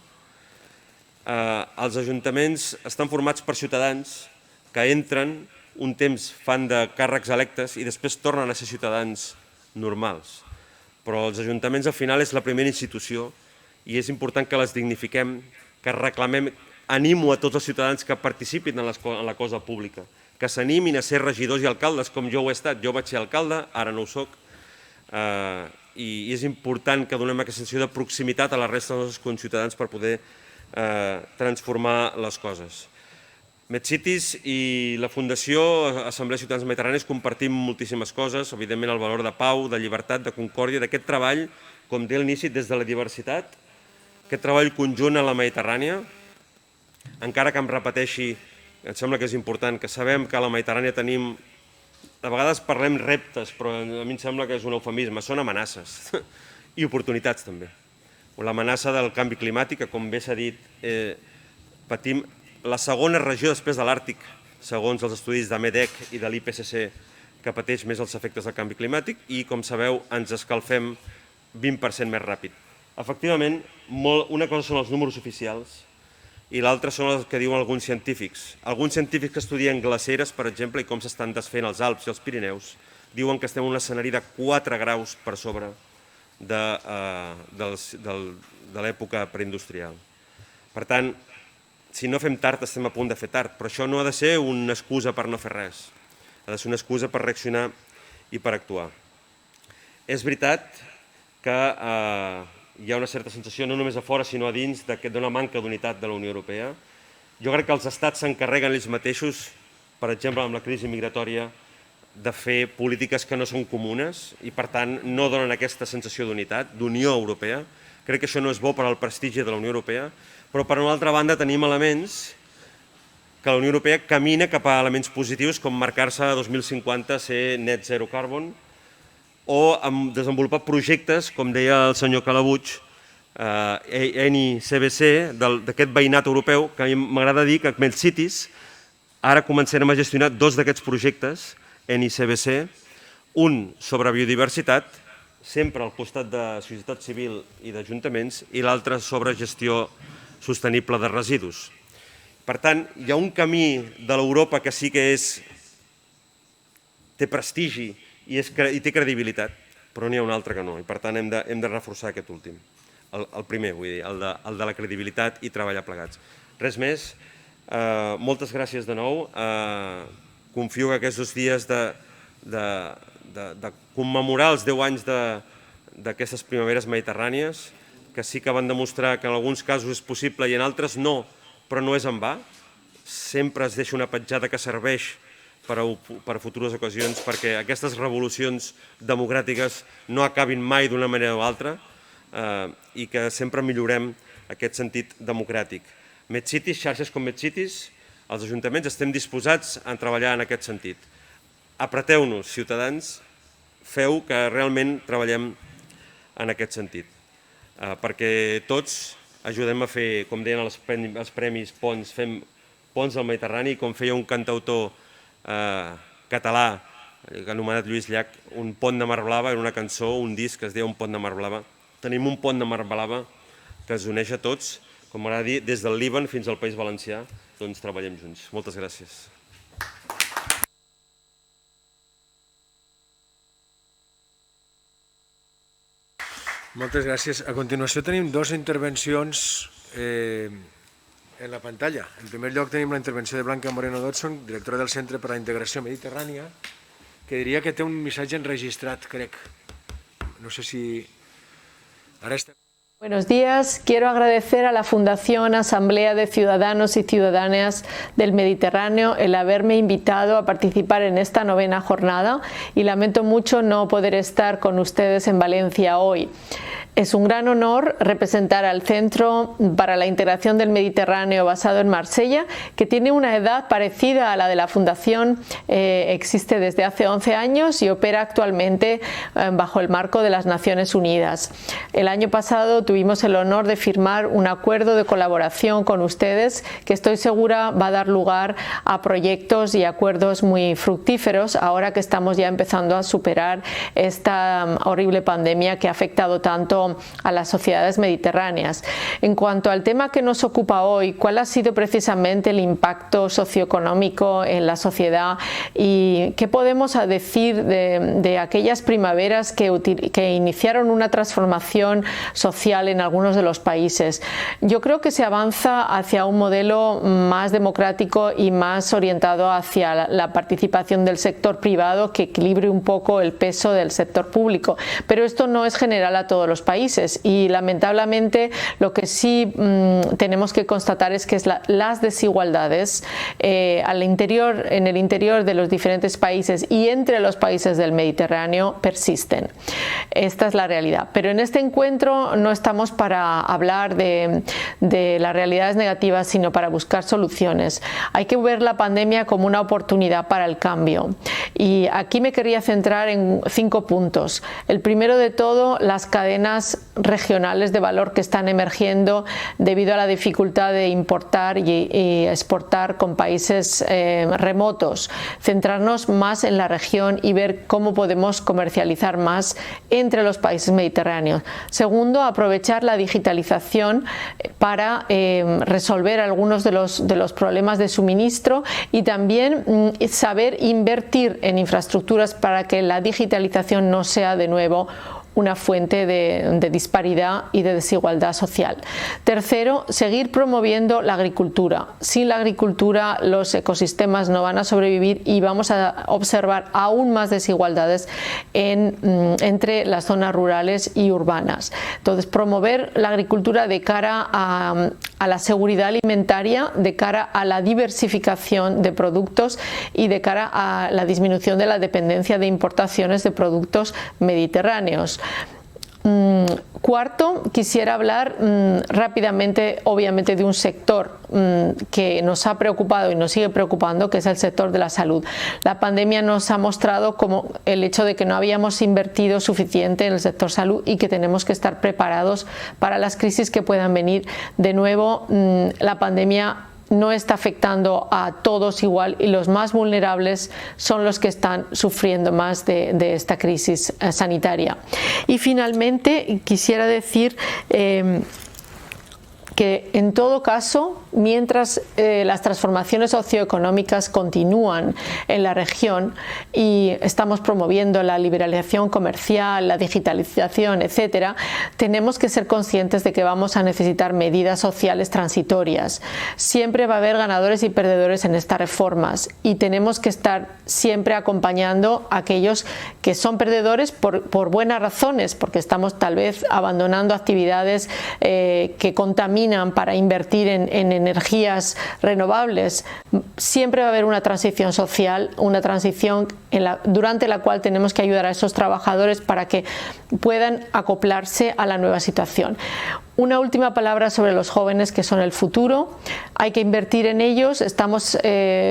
els ajuntaments estan formats per ciutadans que entren, un temps fan de càrrecs electes i després tornen a ser ciutadans normals. Però els ajuntaments, al final, és la primera institució i és important que les dignifiquem, que reclamem, animo a tots els ciutadans que participin en la cosa pública, que s'animin a ser regidors i alcaldes, com jo ho he estat. Jo vaig ser alcalde, ara no ho soc, i és important que donem aquesta sensació de proximitat a la resta dels nostres conciutadans per poder transformar les coses. MedCities i la Fundació Assemblea de Ciutadans Mediterranis compartim moltíssimes coses, evidentment el valor de pau, de llibertat, de concòrdia, d'aquest treball, com deia a l'inici, des de la diversitat, aquest treball conjunt a la Mediterrània, encara que em repeteixi, em sembla que és important, que sabem que a la Mediterrània tenim, a vegades parlem reptes, però a mi em sembla que és un eufemisme, són amenaces i oportunitats també. L'amenaça del canvi climàtic, que com bé s'ha dit, patim la segona regió després de l'Àrtic, segons els estudis de MEDEC i de l'IPCC, que pateix més els efectes del canvi climàtic i, com sabeu, ens escalfem 20% més ràpid. Efectivament, una cosa són els números oficials i l'altra són els que diuen alguns científics. Alguns científics que estudien glaceres, per exemple, i com s'estan desfent els Alps i els Pirineus, diuen que estem en un escenari de 4 graus per sobre de l'època preindustrial. Per tant, si no fem tard, estem a punt de fer tard, però això no ha de ser una excusa per no fer res, ha de ser una excusa per reaccionar i per actuar. És veritat que hi ha una certa sensació, no només a fora, sinó a dins, d'una manca d'unitat de la Unió Europea. Jo crec que els estats s'encarreguen ells mateixos, per exemple, amb la crisi migratòria, de fer polítiques que no són comunes i, per tant, no donen aquesta sensació d'unitat, d'Unió Europea. Crec que això no és bo per al prestigi de la Unió Europea, però per una altra banda tenim elements que la Unió Europea camina cap a elements positius, com marcar-se a 2050 ser net zero carbon, o desenvolupar projectes, com deia el senyor Calabuig, ENI-CBC, d'aquest veïnat europeu, que a mi m'agrada dir que MedCities ara començarem a gestionar 2 d'aquests projectes, ENI-CBC, un sobre biodiversitat, sempre al costat de societat civil i d'ajuntaments, i l'altre sobre gestió sostenible de residus. Per tant, hi ha un camí de l'Europa que sí que té prestigi i té credibilitat, però n'hi ha un altre que no, i per tant hem de reforçar aquest últim, el primer, vull dir, el de la credibilitat i treballar plegats. Res més, moltes gràcies de nou, confio que aquests 2 dies de commemorar els 10 anys d'aquestes primaveres mediterrànies, que sí que van demostrar que en alguns casos és possible i en altres no, però no és en va, sempre es deixa una petjada que serveix per a futures ocasions, perquè aquestes revolucions democràtiques no acabin mai d'una manera o altra i que sempre millorem aquest sentit democràtic. MedCities, xarxes com MedCities, els ajuntaments estem disposats a treballar en aquest sentit. Apreteu-nos, ciutadans, feu que realment treballem en aquest sentit, perquè tots ajudem a fer, com deien els premis Ponts, fem ponts al Mediterrani, com feia un cantautor català anomenat Lluís Llach, un pont de Mar Blava, era una cançó, un disc que es deia Un pont de Mar Blava. Tenim un pont de Mar Blava que ens uneix a tots, com m'agrada dir, des del Líban fins al País Valencià, doncs treballem junts. Moltes gràcies. Moltes gràcies. A continuació tenim 2 intervencions en la pantalla. En primer lloc tenim la intervenció de Blanca Moreno Dodson, directora del Centre per a la Integració Mediterrània, que diria que té un missatge enregistrat, crec. No sé si... Ara està... Buenos días. Quiero agradecer a la Fundación Asamblea de Ciudadanos y Ciudadanas del Mediterráneo el haberme invitado a participar en esta 9ª jornada y lamento mucho no poder estar con ustedes en Valencia hoy. Es un gran honor representar al Centro para la Integración del Mediterráneo basado en Marsella, que tiene una edad parecida a la de la Fundación, existe desde hace 11 años y opera actualmente bajo el marco de las Naciones Unidas. El año pasado tuvimos el honor de firmar un acuerdo de colaboración con ustedes que estoy segura va a dar lugar a proyectos y acuerdos muy fructíferos ahora que estamos ya empezando a superar esta horrible pandemia que ha afectado tanto a las sociedades mediterráneas. En cuanto al tema que nos ocupa hoy, ¿cuál ha sido precisamente el impacto socioeconómico en la sociedad y qué podemos decir de aquellas primaveras que iniciaron una transformación social en algunos de los países? Yo creo que se avanza hacia un modelo más democrático y más orientado hacia la participación del sector privado que equilibre un poco el peso del sector público, pero esto no es general a todos los países y lamentablemente lo que sí tenemos que constatar es que las desigualdades en el interior de los diferentes países y entre los países del Mediterráneo persisten. Esta es la realidad. Pero en este encuentro no estamos para hablar de las realidades negativas, sino para buscar soluciones. Hay que ver la pandemia como una oportunidad para el cambio. Y aquí me quería centrar en 5 puntos. El primero de todo, las cadenas regionales de valor que están emergiendo debido a la dificultad de importar y exportar con países remotos. Centrarnos más en la región y ver cómo podemos comercializar más entre los países mediterráneos. Segundo, aprovechar la digitalización para resolver algunos de los problemas de suministro y también saber invertir en infraestructuras para que la digitalización no sea de nuevo una fuente de disparidad y de desigualdad social. Tercero, seguir promoviendo la agricultura. Sin la agricultura los ecosistemas no van a sobrevivir y vamos a observar aún más desigualdades entre las zonas rurales y urbanas. Entonces, promover la agricultura de cara a la seguridad alimentaria, de cara a la diversificación de productos y de cara a la disminución de la dependencia de importaciones de productos mediterráneos. Cuarto, quisiera hablar rápidamente, obviamente, de un sector que nos ha preocupado y nos sigue preocupando, que es el sector de la salud. La pandemia nos ha mostrado como el hecho de que no habíamos invertido suficiente en el sector salud y que tenemos que estar preparados para las crisis que puedan venir. De nuevo, la pandemia no está afectando a todos igual y los más vulnerables son los que están sufriendo más de esta crisis sanitaria. Y finalmente quisiera decir que en todo caso, mientras las transformaciones socioeconómicas continúan en la región y estamos promoviendo la liberalización comercial, la digitalización, etcétera, tenemos que ser conscientes de que vamos a necesitar medidas sociales transitorias. Siempre va a haber ganadores y perdedores en estas reformas y tenemos que estar siempre acompañando a aquellos que son perdedores por buenas razones, porque estamos tal vez abandonando actividades que contaminan para invertir en energías renovables. Siempre va a haber una transición social, una transición durante la cual tenemos que ayudar a esos trabajadores para que puedan acoplarse a la nueva situación. Una última palabra sobre los jóvenes, que son el futuro. Hay que invertir en ellos. Estamos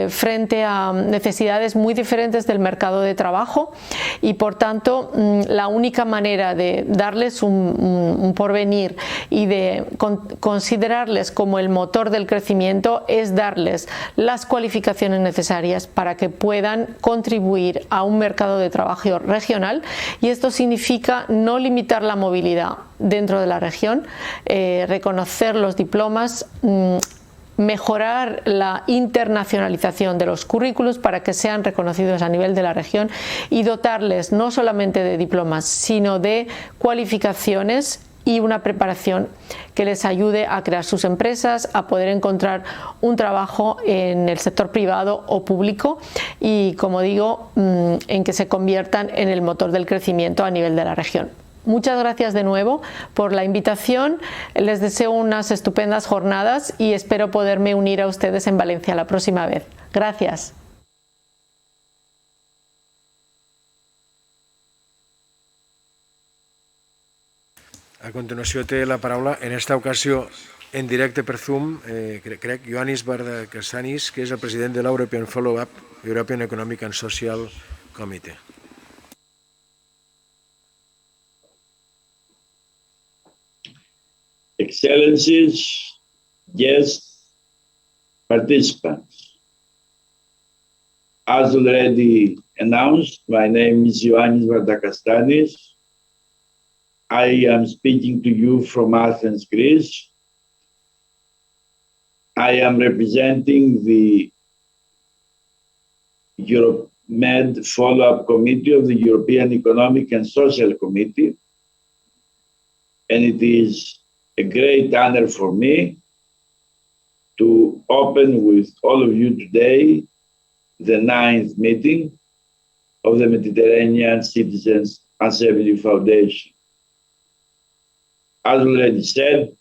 frente a necesidades muy diferentes del mercado de trabajo y, por tanto, la única manera de darles un porvenir y de considerarles como el motor del crecimiento es darles las cualificaciones necesarias para que puedan contribuir a un mercado de trabajo regional, y esto significa no limitar la movilidad dentro de la región, reconocer los diplomas, mejorar la internacionalización de los currículos para que sean reconocidos a nivel de la región y dotarles no solamente de diplomas, sino de cualificaciones y una preparación que les ayude a crear sus empresas, a poder encontrar un trabajo en el sector privado o público y, como digo, en que se conviertan en el motor del crecimiento a nivel de la región. Muchas gracias de nuevo por la invitación. Les deseo unas estupendas jornadas y espero poderme unir a ustedes en Valencia la próxima vez. Gracias. A continuació té la paraula, en esta ocasió en directe per Zoom, crec, Ioannis Bardakassanis, que és el president de l'European Follow-up, European Economic and Social Committee. Excellencies, guests, participants. As already announced, my name is Ioannis Bardakassanis. I am speaking to you from Athens, Greece. I am representing the EuroMed Follow-up Committee of the European Economic and Social Committee. And it is a great honor for me to open with all of you today the 9th meeting of the Mediterranean Citizens Assembly Foundation. As already said,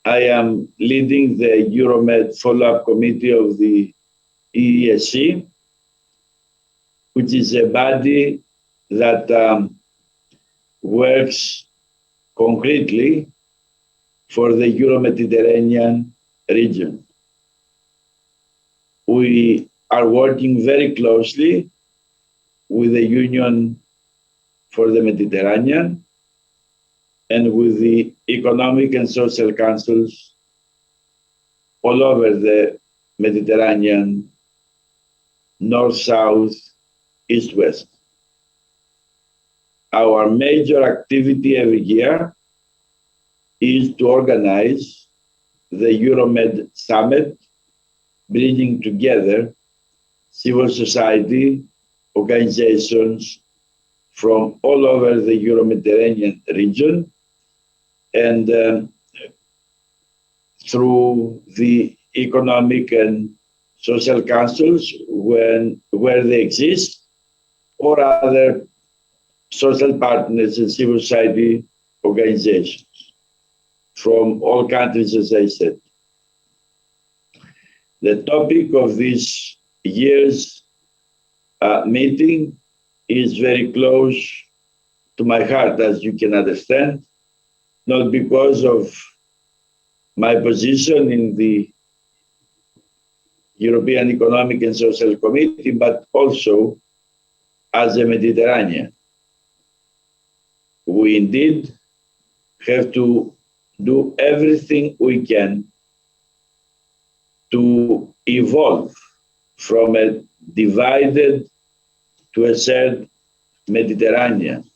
I am leading the EuroMed Follow-up Committee of the EESC, which is a body that works concretely for the Euro-Mediterranean region. We are working very closely with the Union for the Mediterranean and with the economic and social councils all over the Mediterranean, north, south, east, west. Our major activity every year is to organize the Euromed Summit, bringing together civil society organizations from all over the Euro-Mediterranean region, and through the economic and social councils where they exist, or other social partners and civil society organizations from all countries, as I said. The topic of this year's meeting is very close to my heart, as you can understand, not because of my position in the European Economic and Social Committee, but also as a Mediterranean. We indeed have to do everything we can to evolve from a divided to a shared Mediterranean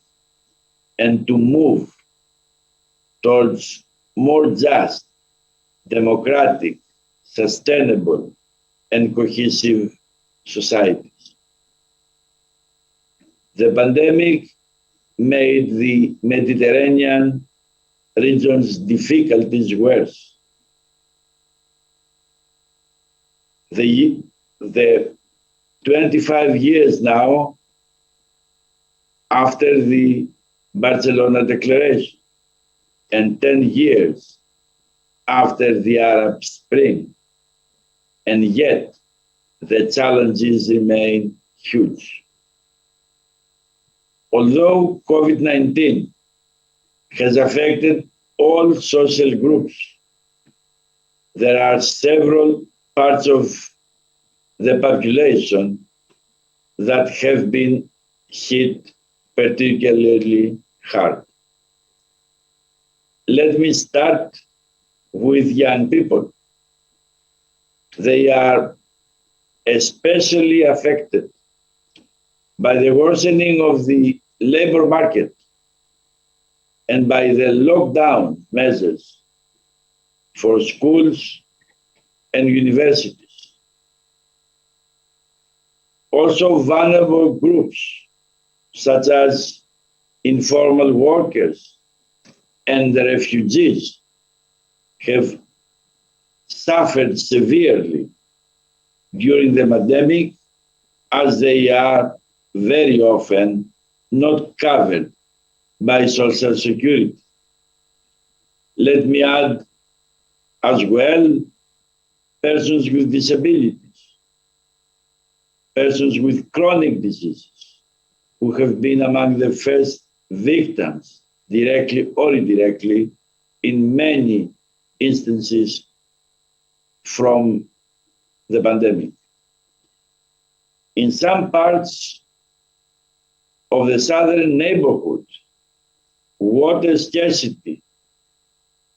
and to move towards more just, democratic, sustainable, and cohesive societies. The pandemic made the Mediterranean region's difficulties worse. The 25 years now after the Barcelona Declaration and 10 years after the Arab Spring, and yet the challenges remain huge. Although COVID-19 has affected all social groups, there are several parts of the population that have been hit particularly hard. Let me start with young people. They are especially affected by the worsening of the labor market and by the lockdown measures for schools and universities. Also, vulnerable groups such as informal workers and the refugees have suffered severely during the pandemic, as they are very often not covered by Social Security. Let me add as well persons with disabilities, persons with chronic diseases, who have been among the first victims, directly or indirectly, in many instances from the pandemic. In some parts of the southern neighborhood, water scarcity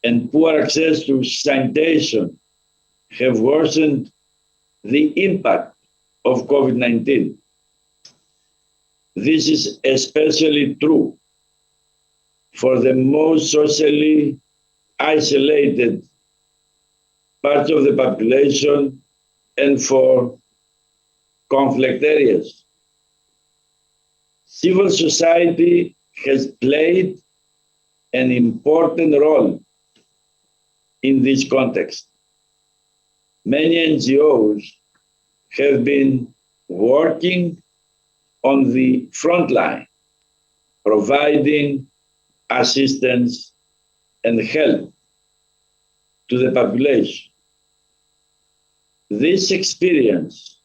and poor access to sanitation have worsened the impact of COVID-19. This is especially true for the most socially isolated parts of the population and for conflict areas. Civil society has played an important role in this context. Many NGOs have been working on the front line, providing assistance and help to the population. This experience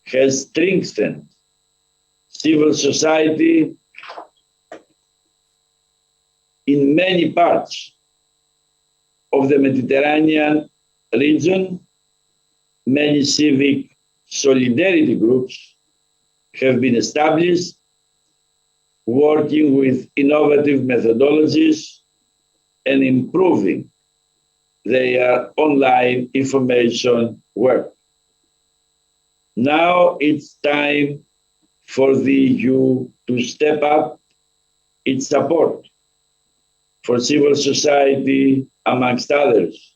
has strengthened civil society in many parts of the Mediterranean region, many civic solidarity groups have been established, working with innovative methodologies and improving their online information work. Now it's time for the EU to step up its support for civil society, amongst others,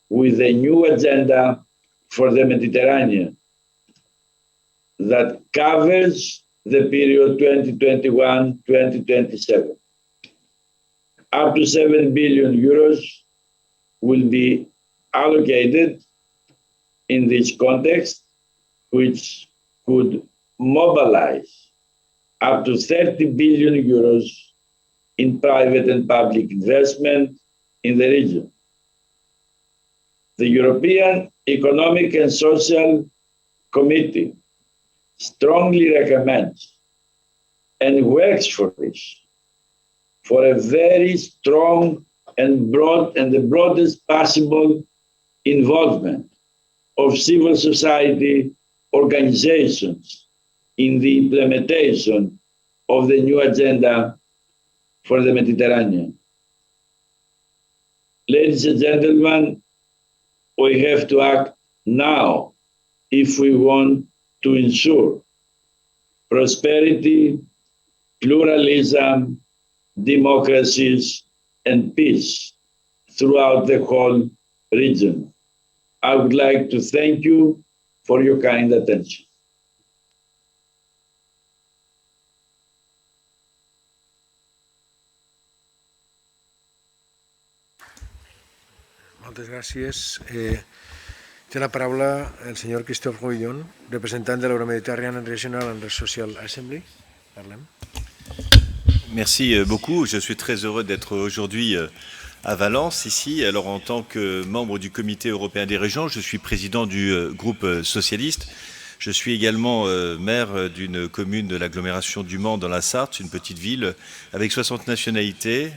with a new agenda for the Mediterranean that covers the period 2021-2027. Up to 7 billion euros will be allocated in this context, which could mobilize up to 30 billion euros in private and public investment in the region. The European Economic and Social Committee strongly recommends and works for this, for a very strong and broad and the broadest possible involvement of civil society organizations in the implementation of the new agenda for the Mediterranean. Ladies and gentlemen, we have to act now if we want to ensure prosperity, pluralism, democracies, and peace throughout the whole region. I would like to thank you for your kind attention. Moltes gràcies. Té la paraula el senyor Christophe Rouillon, representant de l'Euromediterranean Regional and Social Assembly. Parlem. Merci beaucoup. Je suis très heureux d'être aujourd'hui à Valence, ici. Alors, en tant que membre du Comité européen des régions, je suis président du groupe socialiste. Je suis également maire d'une commune de l'agglomération du Mans dans la Sarthe, une petite ville avec 60 nationalités,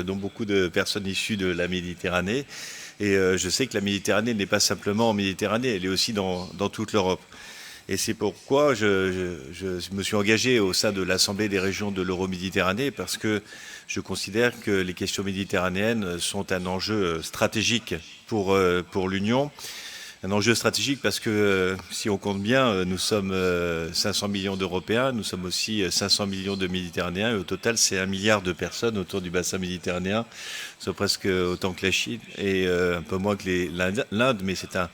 dont beaucoup de personnes issues de la Méditerranée. Et je sais que la Méditerranée n'est pas simplement en Méditerranée, elle est aussi dans toute l'Europe. Et c'est pourquoi je me suis engagé au sein de l'Assemblée des régions de l'Euroméditerranée, parce que je considère que les questions méditerranéennes sont un enjeu stratégique pour l'Union. Un enjeu stratégique parce que, si on compte bien, nous sommes 500 millions d'Européens, nous sommes aussi 500 millions de Méditerranéens, et au total, c'est 1 milliard de personnes autour du bassin méditerranéen, soit presque autant que la Chine, et un peu moins que l'Inde, mais c'est un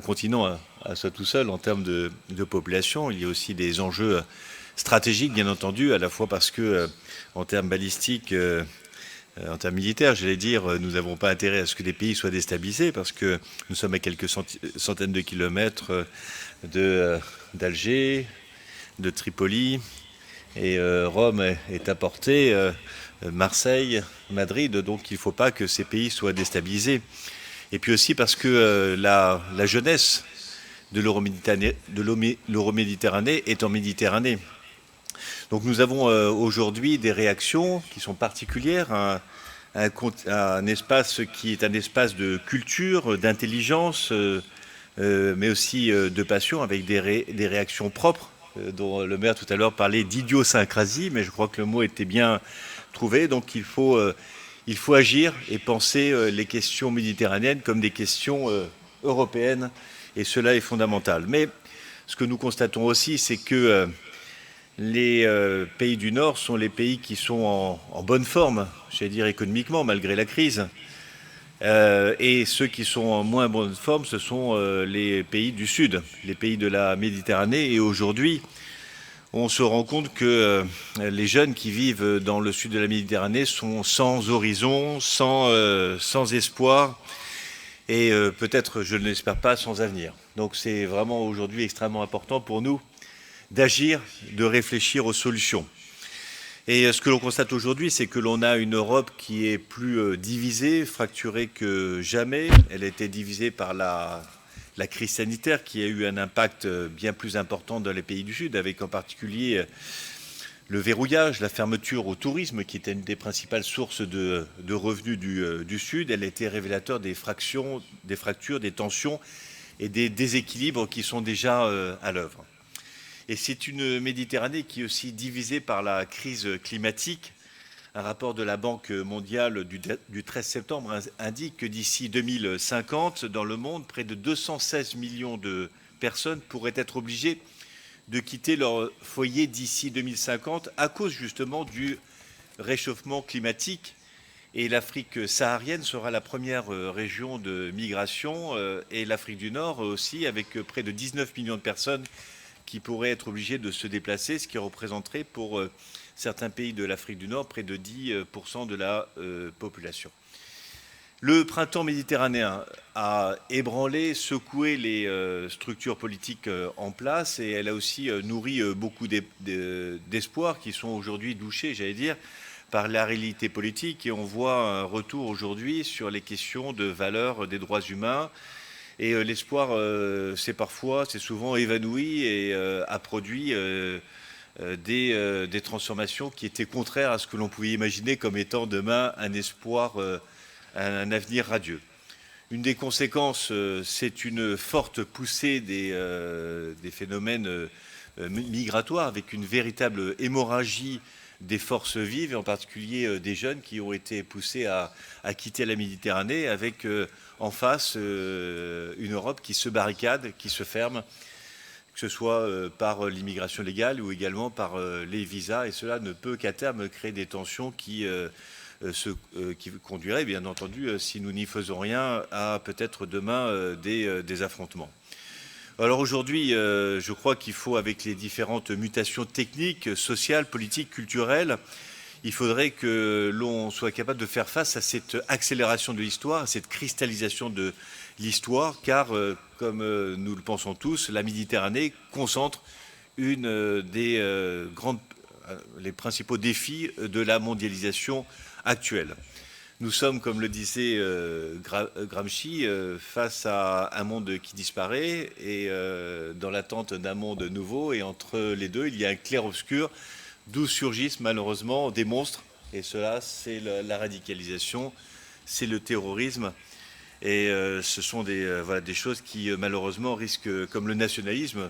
continent à soi tout seul en termes de population. Il y a aussi des enjeux stratégiques, bien entendu, à la fois parce que, en termes balistiques, en termes militaires, j'allais dire, nous n'avons pas intérêt à ce que les pays soient déstabilisés parce que nous sommes à quelques centaines de kilomètres d'Alger, de Tripoli, et Rome est à portée, Marseille, Madrid, donc il ne faut pas que ces pays soient déstabilisés. Et puis aussi parce que la jeunesse de l'Euroméditerranée est en Méditerranée. Donc nous avons aujourd'hui des réactions qui sont particulières à un espace qui est un espace de culture, d'intelligence, mais aussi de passion, avec des réactions propres, dont le maire tout à l'heure parlait d'idiosyncrasie, mais je crois que le mot était bien trouvé. Donc il faut agir et penser les questions méditerranéennes comme des questions européennes, et cela est fondamental. Mais ce que nous constatons aussi, c'est que les pays du Nord sont les pays qui sont en bonne forme, j'allais dire économiquement, malgré la crise. Et ceux qui sont en moins bonne forme, ce sont les pays du Sud, les pays de la Méditerranée. Et aujourd'hui, on se rend compte que les jeunes qui vivent dans le sud de la Méditerranée sont sans horizon, sans espoir, et peut-être, je ne l'espère pas, sans avenir. Donc c'est vraiment aujourd'hui extrêmement important pour nous d'agir, de réfléchir aux solutions. Et ce que l'on constate aujourd'hui, c'est que l'on a une Europe qui est plus divisée, fracturée que jamais. Elle a été divisée par la crise sanitaire qui a eu un impact bien plus important dans les pays du Sud, avec en particulier le verrouillage, la fermeture au tourisme, qui était une des principales sources de revenus du Sud, elle a été révélateur des fractures, des tensions et des déséquilibres qui sont déjà à l'œuvre. Et c'est une Méditerranée qui est aussi divisée par la crise climatique. Un rapport de la Banque mondiale du 13 septembre indique que d'ici 2050, dans le monde, près de 216 millions de personnes pourraient être obligées de quitter leur foyer d'ici 2050 à cause justement du réchauffement climatique. Et l'Afrique saharienne sera la première région de migration et l'Afrique du Nord aussi, avec près de 19 millions de personnes qui pourraient être obligées de se déplacer, ce qui représenterait pour certains pays de l'Afrique du Nord près de 10% de la population. Le printemps méditerranéen a ébranlé, secoué les structures politiques en place et elle a aussi nourri beaucoup d'espoirs qui sont aujourd'hui douchés, j'allais dire, par la réalité politique. Et on voit un retour aujourd'hui sur les questions de valeur des droits humains. Et l'espoir, c'est souvent évanoui et a produit des transformations qui étaient contraires à ce que l'on pouvait imaginer comme étant demain un espoir, un avenir radieux. Une des conséquences, c'est une forte poussée des phénomènes migratoires avec une véritable hémorragie des forces vives, et en particulier des jeunes qui ont été poussés à quitter la Méditerranée avec en face une Europe qui se barricade, qui se ferme, que ce soit par l'immigration légale ou également par les visas. Et cela ne peut qu'à terme créer des tensions qui conduiraient, bien entendu, si nous n'y faisons rien, à peut-être demain des affrontements. Alors aujourd'hui, je crois qu'il faut, avec les différentes mutations techniques, sociales, politiques, culturelles, il faudrait que l'on soit capable de faire face à cette accélération de l'histoire, à cette cristallisation de l'histoire, car, comme nous le pensons tous, la Méditerranée concentre les principaux défis de la mondialisation actuelle. Nous sommes, comme le disait Gramsci, face à un monde qui disparaît et dans l'attente d'un monde nouveau. Et entre les deux, il y a un clair-obscur d'où surgissent malheureusement des monstres. Et cela, c'est la radicalisation, c'est le terrorisme. Et ce sont des choses qui, malheureusement, risquent, comme le nationalisme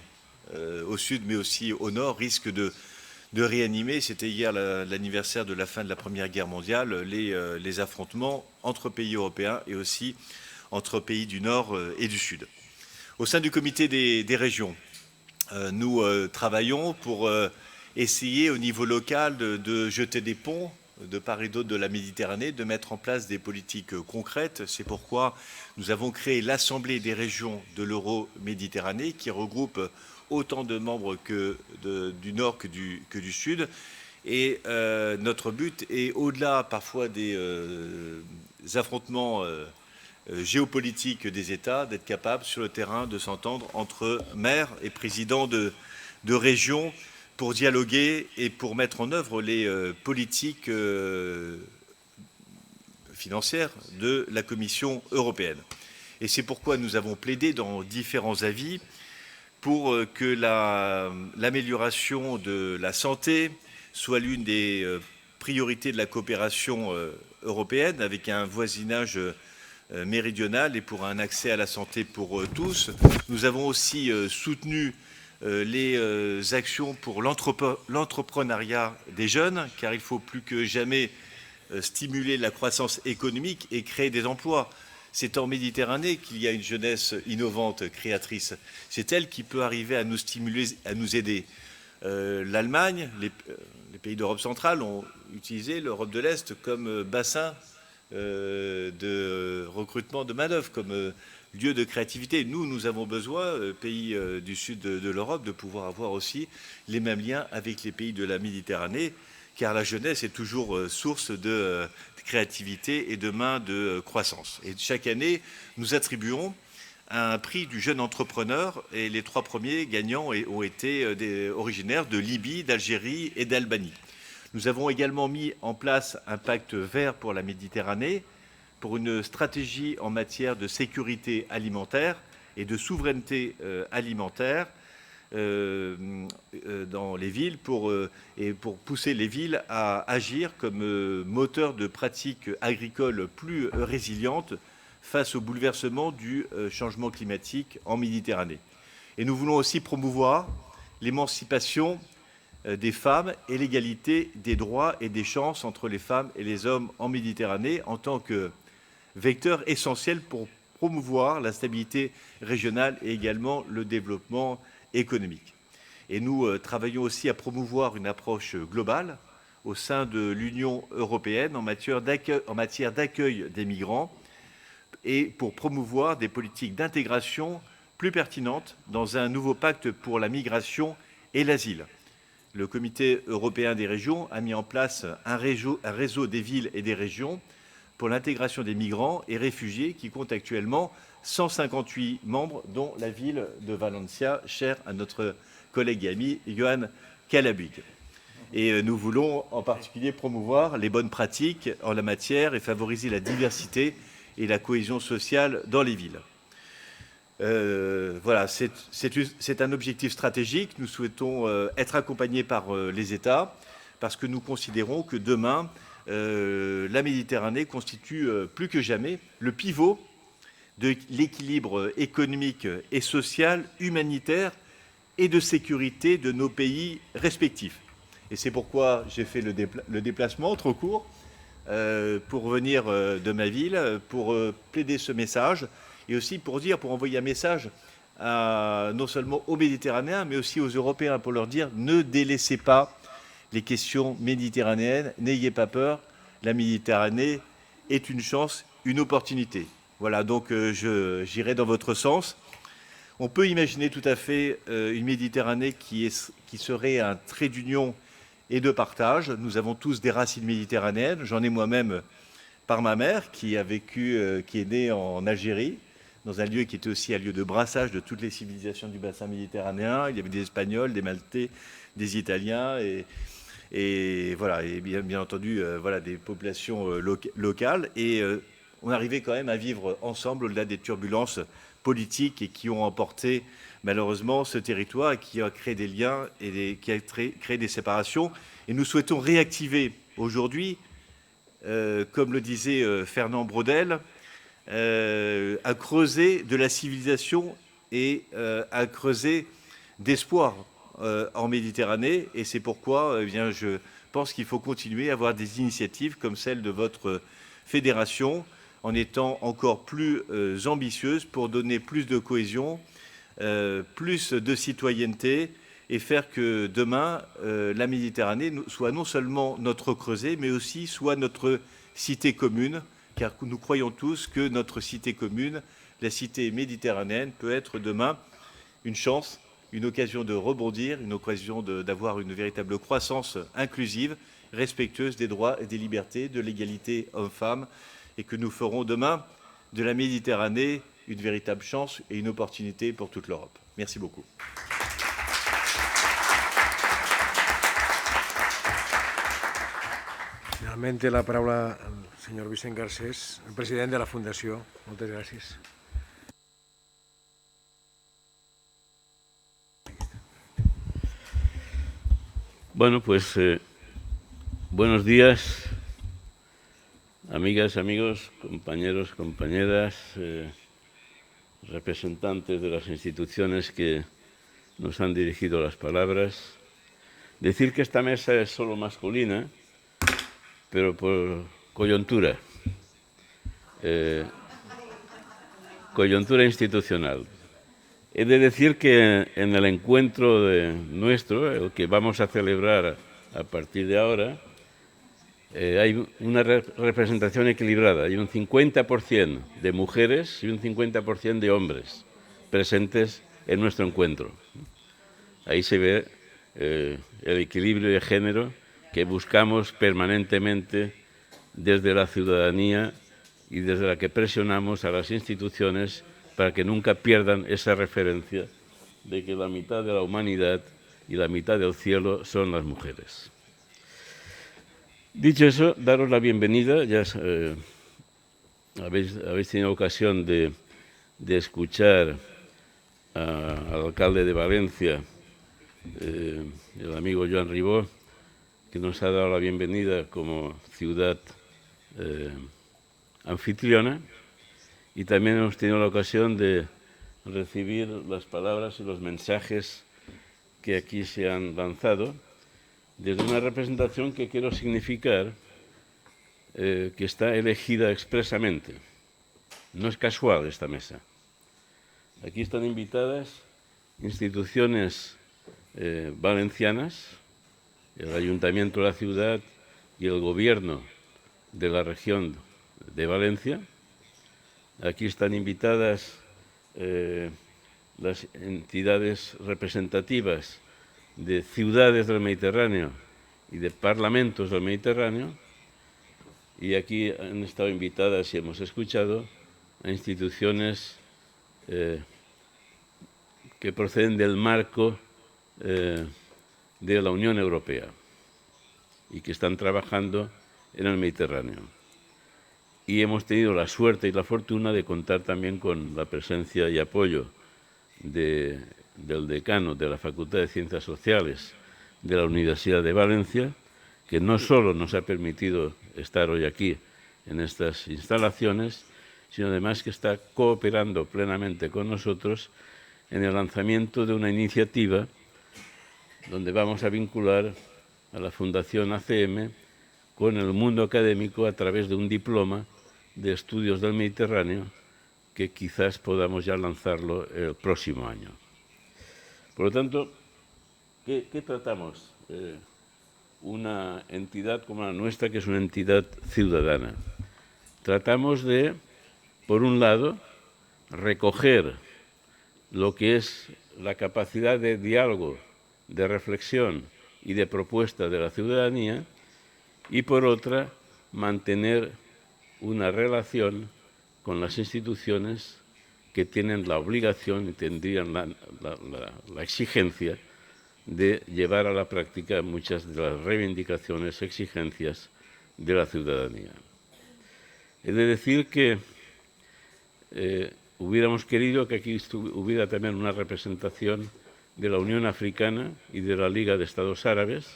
au sud, mais aussi au nord, risquent de réanimer. C'était hier l'anniversaire de la fin de la Première Guerre mondiale, les affrontements entre pays européens et aussi entre pays du Nord et du Sud. Au sein du comité des régions, nous travaillons pour essayer au niveau local de jeter des ponts de part et d'autre de la Méditerranée, de mettre en place des politiques concrètes. C'est pourquoi nous avons créé l'Assemblée des régions de l'Euro-Méditerranée qui regroupe autant de membres du Nord que du Sud. Et notre but est, au-delà parfois des affrontements géopolitiques des États, d'être capable sur le terrain de s'entendre entre maires et présidents de régions pour dialoguer et pour mettre en œuvre les politiques financières de la Commission européenne. Et c'est pourquoi nous avons plaidé dans différents avis pour que l'amélioration de la santé soit l'une des priorités de la coopération européenne, avec un voisinage méridional et pour un accès à la santé pour tous. Nous avons aussi soutenu les actions pour l'entrepreneuriat des jeunes, car il faut plus que jamais stimuler la croissance économique et créer des emplois. C'est en Méditerranée qu'il y a une jeunesse innovante, créatrice. C'est elle qui peut arriver à nous stimuler, à nous aider. L'Allemagne, les pays d'Europe centrale ont utilisé l'Europe de l'Est comme bassin de recrutement de main-d'œuvre, comme lieu de créativité. Nous avons besoin, pays du sud de l'Europe, de pouvoir avoir aussi les mêmes liens avec les pays de la Méditerranée, car la jeunesse est toujours source de créativité et de main de croissance. Et chaque année, nous attribuons un prix du jeune entrepreneur et les 3 premiers gagnants ont été originaires de Libye, d'Algérie et d'Albanie. Nous avons également mis en place un pacte vert pour la Méditerranée, pour une stratégie en matière de sécurité alimentaire et de souveraineté alimentaire dans les villes et pour pousser les villes à agir comme moteur de pratiques agricoles plus résilientes face au bouleversement du changement climatique en Méditerranée. Et nous voulons aussi promouvoir l'émancipation des femmes et l'égalité des droits et des chances entre les femmes et les hommes en Méditerranée en tant que vecteur essentiel pour promouvoir la stabilité régionale et également le développement économique. Et nous travaillons aussi à promouvoir une approche globale au sein de l'Union européenne en matière d'accueil des migrants et pour promouvoir des politiques d'intégration plus pertinentes dans un nouveau pacte pour la migration et l'asile. Le Comité européen des régions a mis en place un réseau des villes et des régions pour l'intégration des migrants et réfugiés qui compte actuellement 158 membres, dont la ville de Valencia, chère à notre collègue et ami Johan Calabug. Et nous voulons en particulier promouvoir les bonnes pratiques en la matière et favoriser la diversité et la cohésion sociale dans les villes. Voilà, c'est un objectif stratégique. Nous souhaitons être accompagnés par les États parce que nous considérons que demain, la Méditerranée constitue plus que jamais le pivot de l'équilibre économique et social, humanitaire et de sécurité de nos pays respectifs. Et c'est pourquoi j'ai fait le déplacement trop court pour venir de ma ville, pour plaider ce message et aussi pour envoyer un message non seulement aux Méditerranéens, mais aussi aux Européens, pour leur dire ne délaissez pas les questions méditerranéennes, n'ayez pas peur, la Méditerranée est une chance, une opportunité. Voilà, donc j'irai dans votre sens. On peut imaginer tout à fait une Méditerranée qui serait un trait d'union et de partage. Nous avons tous des racines méditerranéennes. J'en ai moi-même par ma mère qui est née en Algérie, dans un lieu qui était aussi un lieu de brassage de toutes les civilisations du bassin méditerranéen. Il y avait des Espagnols, des Maltais, des Italiens et voilà, et bien entendu voilà, des populations locales. Et on arrivait quand même à vivre ensemble au-delà des turbulences politiques et qui ont emporté malheureusement ce territoire et qui a créé des liens et qui a créé des séparations. Et nous souhaitons réactiver aujourd'hui, comme le disait Fernand Braudel, à creuser de la civilisation et à creuser d'espoir en Méditerranée. Et c'est pourquoi eh bien, je pense qu'il faut continuer à avoir des initiatives comme celle de votre fédération, en étant encore plus ambitieuse pour donner plus de cohésion, plus de citoyenneté et faire que demain, la Méditerranée soit non seulement notre creuset, mais aussi soit notre cité commune, car nous croyons tous que notre cité commune, la cité méditerranéenne, peut être demain une chance, une occasion de rebondir, une occasion d'avoir une véritable croissance inclusive, respectueuse des droits et des libertés, de l'égalité homme-femme, et que nous ferons demain de la Méditerranée une véritable chance et une opportunité pour toute l'Europe. Merci beaucoup. Finalment té la paraula el senyor Vicent Garcés, el president de la Fundació. Moltes gràcies. Bueno, pues buenos días, amigas, amigos, compañeros, compañeras, representantes de las instituciones que nos han dirigido las palabras. Decir que esta mesa es solo masculina, pero por coyuntura, coyuntura institucional. He de decir que en el encuentro nuestro, el que vamos a celebrar a partir de ahora, hay una representación equilibrada. Hay un 50% de mujeres y un 50% de hombres presentes en nuestro encuentro. Ahí se ve el equilibrio de género que buscamos permanentemente desde la ciudadanía y desde la que presionamos a las instituciones para que nunca pierdan esa referencia de que la mitad de la humanidad y la mitad del cielo son las mujeres. Dicho eso, daros la bienvenida. Ya habéis tenido ocasión de escuchar al alcalde de Valencia el amigo Joan Ribó, que nos ha dado la bienvenida como ciudad anfitriona, y también hemos tenido la ocasión de recibir las palabras y los mensajes que aquí se han lanzado desde una representación que quiero significar que está elegida expresamente. No es casual esta mesa. Aquí están invitadas instituciones valencianas, el Ayuntamiento de la ciudad y el Gobierno de la región de Valencia. Aquí están invitadas las entidades representativas de ciudades del Mediterráneo y de parlamentos del Mediterráneo. Y aquí han estado invitadas, y hemos escuchado, a instituciones que proceden del marco de la Unión Europea y que están trabajando en el Mediterráneo. Y hemos tenido la suerte y la fortuna de contar también con la presencia y apoyo del decano de la Facultad de Ciencias Sociales de la Universidad de Valencia, que no solo nos ha permitido estar hoy aquí en estas instalaciones, sino además que está cooperando plenamente con nosotros en el lanzamiento de una iniciativa donde vamos a vincular a la Fundación ACM con el mundo académico a través de un diploma de estudios del Mediterráneo que quizás podamos ya lanzarlo el próximo año. Por lo tanto, ¿qué tratamos? Una entidad como la nuestra, que es una entidad ciudadana. Tratamos de, por un lado, recoger lo que es la capacidad de diálogo, de reflexión y de propuesta de la ciudadanía, y por otra, mantener una relación con las instituciones que tienen la obligación y tendrían la exigencia de llevar a la práctica muchas de las reivindicaciones, exigencias de la ciudadanía. He de decir que hubiéramos querido que aquí hubiera también una representación de la Unión Africana y de la Liga de Estados Árabes.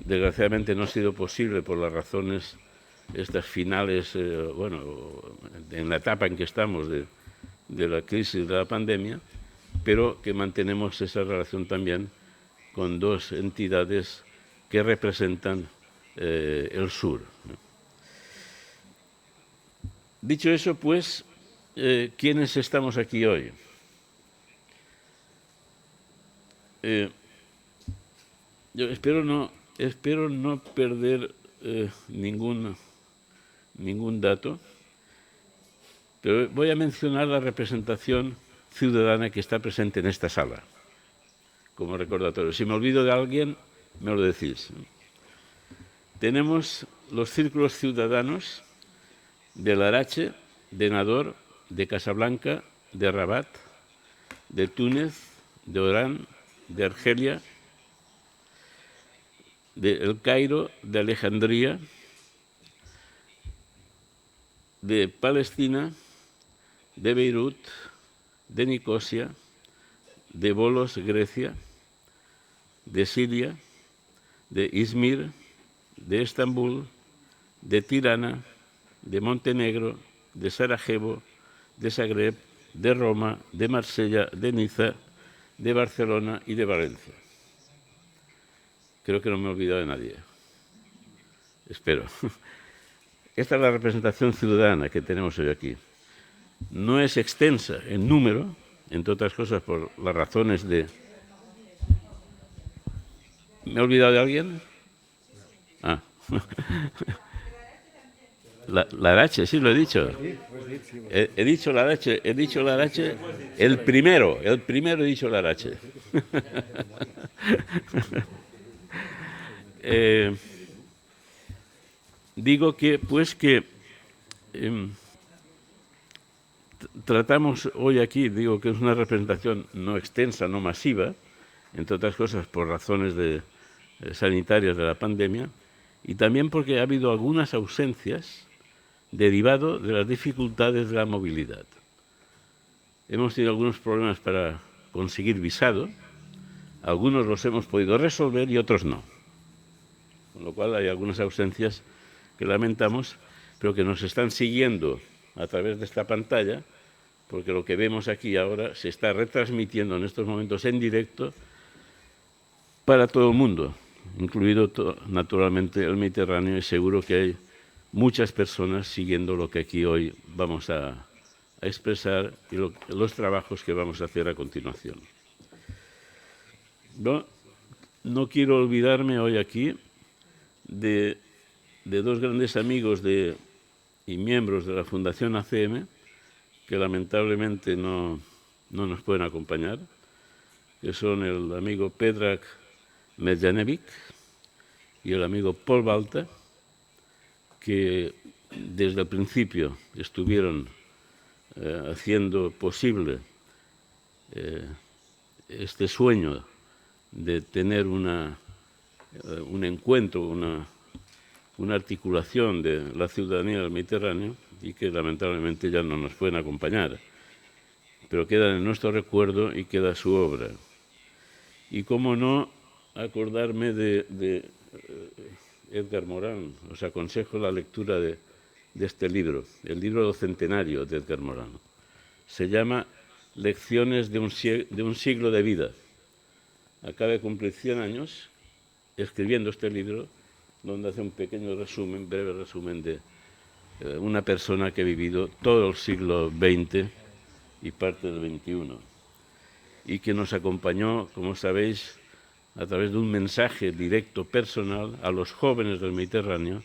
Desgraciadamente no ha sido posible por las razones estas finales, en la etapa en que estamos de la crisis de la pandemia, pero que mantenemos esa relación también con dos entidades que representan el sur. Dicho eso, pues, ¿quiénes estamos aquí hoy? Yo espero no perder ningún dato, pero voy a mencionar la representación ciudadana que está presente en esta sala, como recordatorio. Si me olvido de alguien, me lo decís. Tenemos los círculos ciudadanos de Larache, de Nador, de Casablanca, de Rabat, de Túnez, de Orán, de Argelia, de El Cairo, de Alejandría, de Palestina, de Beirut, de Nicosia, de Volos, Grecia, de Siria, de Izmir, de Estambul, de Tirana, de Montenegro, de Sarajevo, de Zagreb, de Roma, de Marsella, de Niza, de Barcelona y de Valencia. Creo que no me he olvidado de nadie. Espero. Esta es la representación ciudadana que tenemos hoy aquí. No es extensa en número, entre otras cosas por las razones de... ¿Me he olvidado de alguien? Ah. Larache, sí, lo he dicho. He dicho Larache, el primero he dicho Larache. Digo que, tratamos hoy aquí, digo que es una representación no extensa, no masiva, entre otras cosas por razones sanitarias de la pandemia, y también porque ha habido algunas ausencias derivado de las dificultades de la movilidad. Hemos tenido algunos problemas para conseguir visado, Algunos los hemos podido resolver y otros no. Con lo cual hay algunas ausencias que lamentamos, pero que nos están siguiendo a través de esta pantalla, porque lo que vemos aquí ahora se está retransmitiendo en estos momentos en directo para todo el mundo, incluido naturalmente el Mediterráneo, y seguro que hay muchas personas siguiendo lo que aquí hoy vamos a expresar y los trabajos que vamos a hacer a continuación. No quiero olvidarme hoy aquí de dos grandes amigos y miembros de la Fundación ACM, que lamentablemente no nos pueden acompañar, que son el amigo Predrag Medjanevic y el amigo Paul Balta, que desde el principio estuvieron haciendo posible este sueño de tener un encuentro, una articulación de la ciudadanía del Mediterráneo, y que lamentablemente ya no nos pueden acompañar, pero quedan en nuestro recuerdo y queda su obra. Y cómo no acordarme de Edgar Morin. Os aconsejo la lectura de este libro, el libro centenario de Edgar Morin. Se llama Lecciones de un siglo de vida. Acaba de cumplir 100 años escribiendo este libro, donde hace un pequeño resumen, breve resumen de una persona que ha vivido todo el siglo XX y parte del XXI, y que nos acompañó, como sabéis, a través de un mensaje directo personal a los jóvenes del Mediterráneo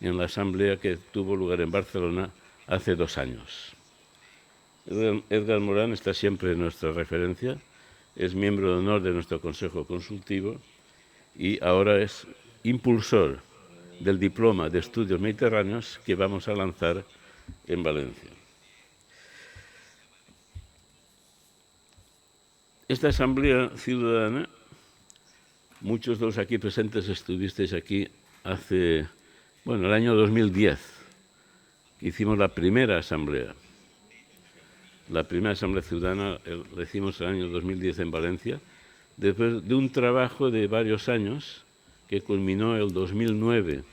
en la asamblea que tuvo lugar en Barcelona hace 2 años. Edgar Morin está siempre en nuestra referencia, es miembro de honor de nuestro Consejo Consultivo y ahora es impulsor del Diploma de Estudios Mediterráneos que vamos a lanzar en Valencia. Esta Asamblea Ciudadana, muchos de los aquí presentes estuvisteis aquí el año 2010, que hicimos la primera Asamblea. La primera Asamblea Ciudadana la hicimos el año 2010 en Valencia, después de un trabajo de varios años que culminó el 2009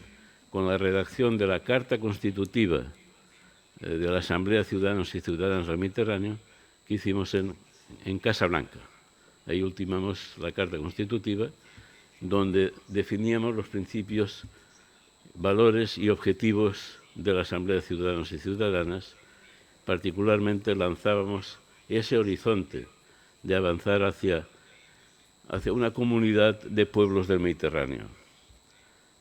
con la redacción de la Carta Constitutiva de la Asamblea de Ciudadanos y Ciudadanas del Mediterráneo, que hicimos en Casablanca. Ahí ultimamos la Carta Constitutiva, donde definíamos los principios, valores y objetivos de la Asamblea de Ciudadanos y Ciudadanas. Particularmente lanzábamos ese horizonte de avanzar hacia una comunidad de pueblos del Mediterráneo.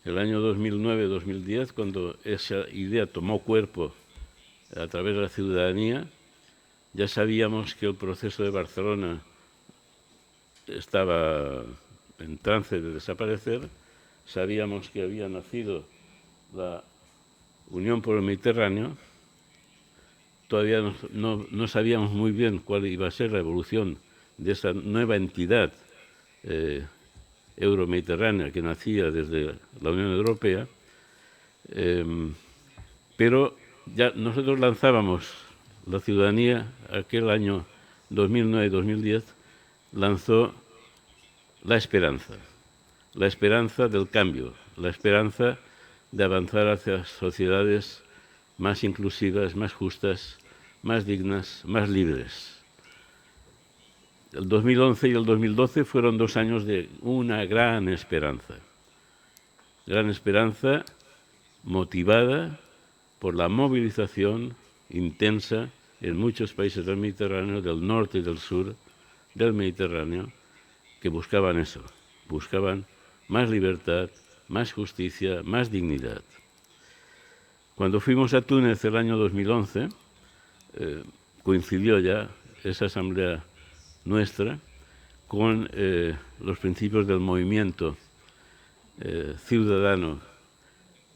El año 2009-2010, cuando esa idea tomó cuerpo a través de la ciudadanía, ya sabíamos que el proceso de Barcelona estaba en trance de desaparecer, sabíamos que había nacido la Unión por el Mediterráneo, todavía no sabíamos muy bien cuál iba a ser la evolución de esa nueva entidad euromediterránea que nacía desde la Unión Europea, pero ya nosotros lanzábamos, la ciudadanía, aquel año 2009-2010, lanzó la esperanza del cambio, la esperanza de avanzar hacia sociedades más inclusivas, más justas, más dignas, más libres. El 2011 y el 2012 fueron 2 años de una gran esperanza motivada por la movilización intensa en muchos países del Mediterráneo, del norte y del sur del Mediterráneo, que buscaban eso, buscaban más libertad, más justicia, más dignidad. Cuando fuimos a Túnez el año 2011, coincidió ya esa asamblea nuestra con los principios del movimiento ciudadano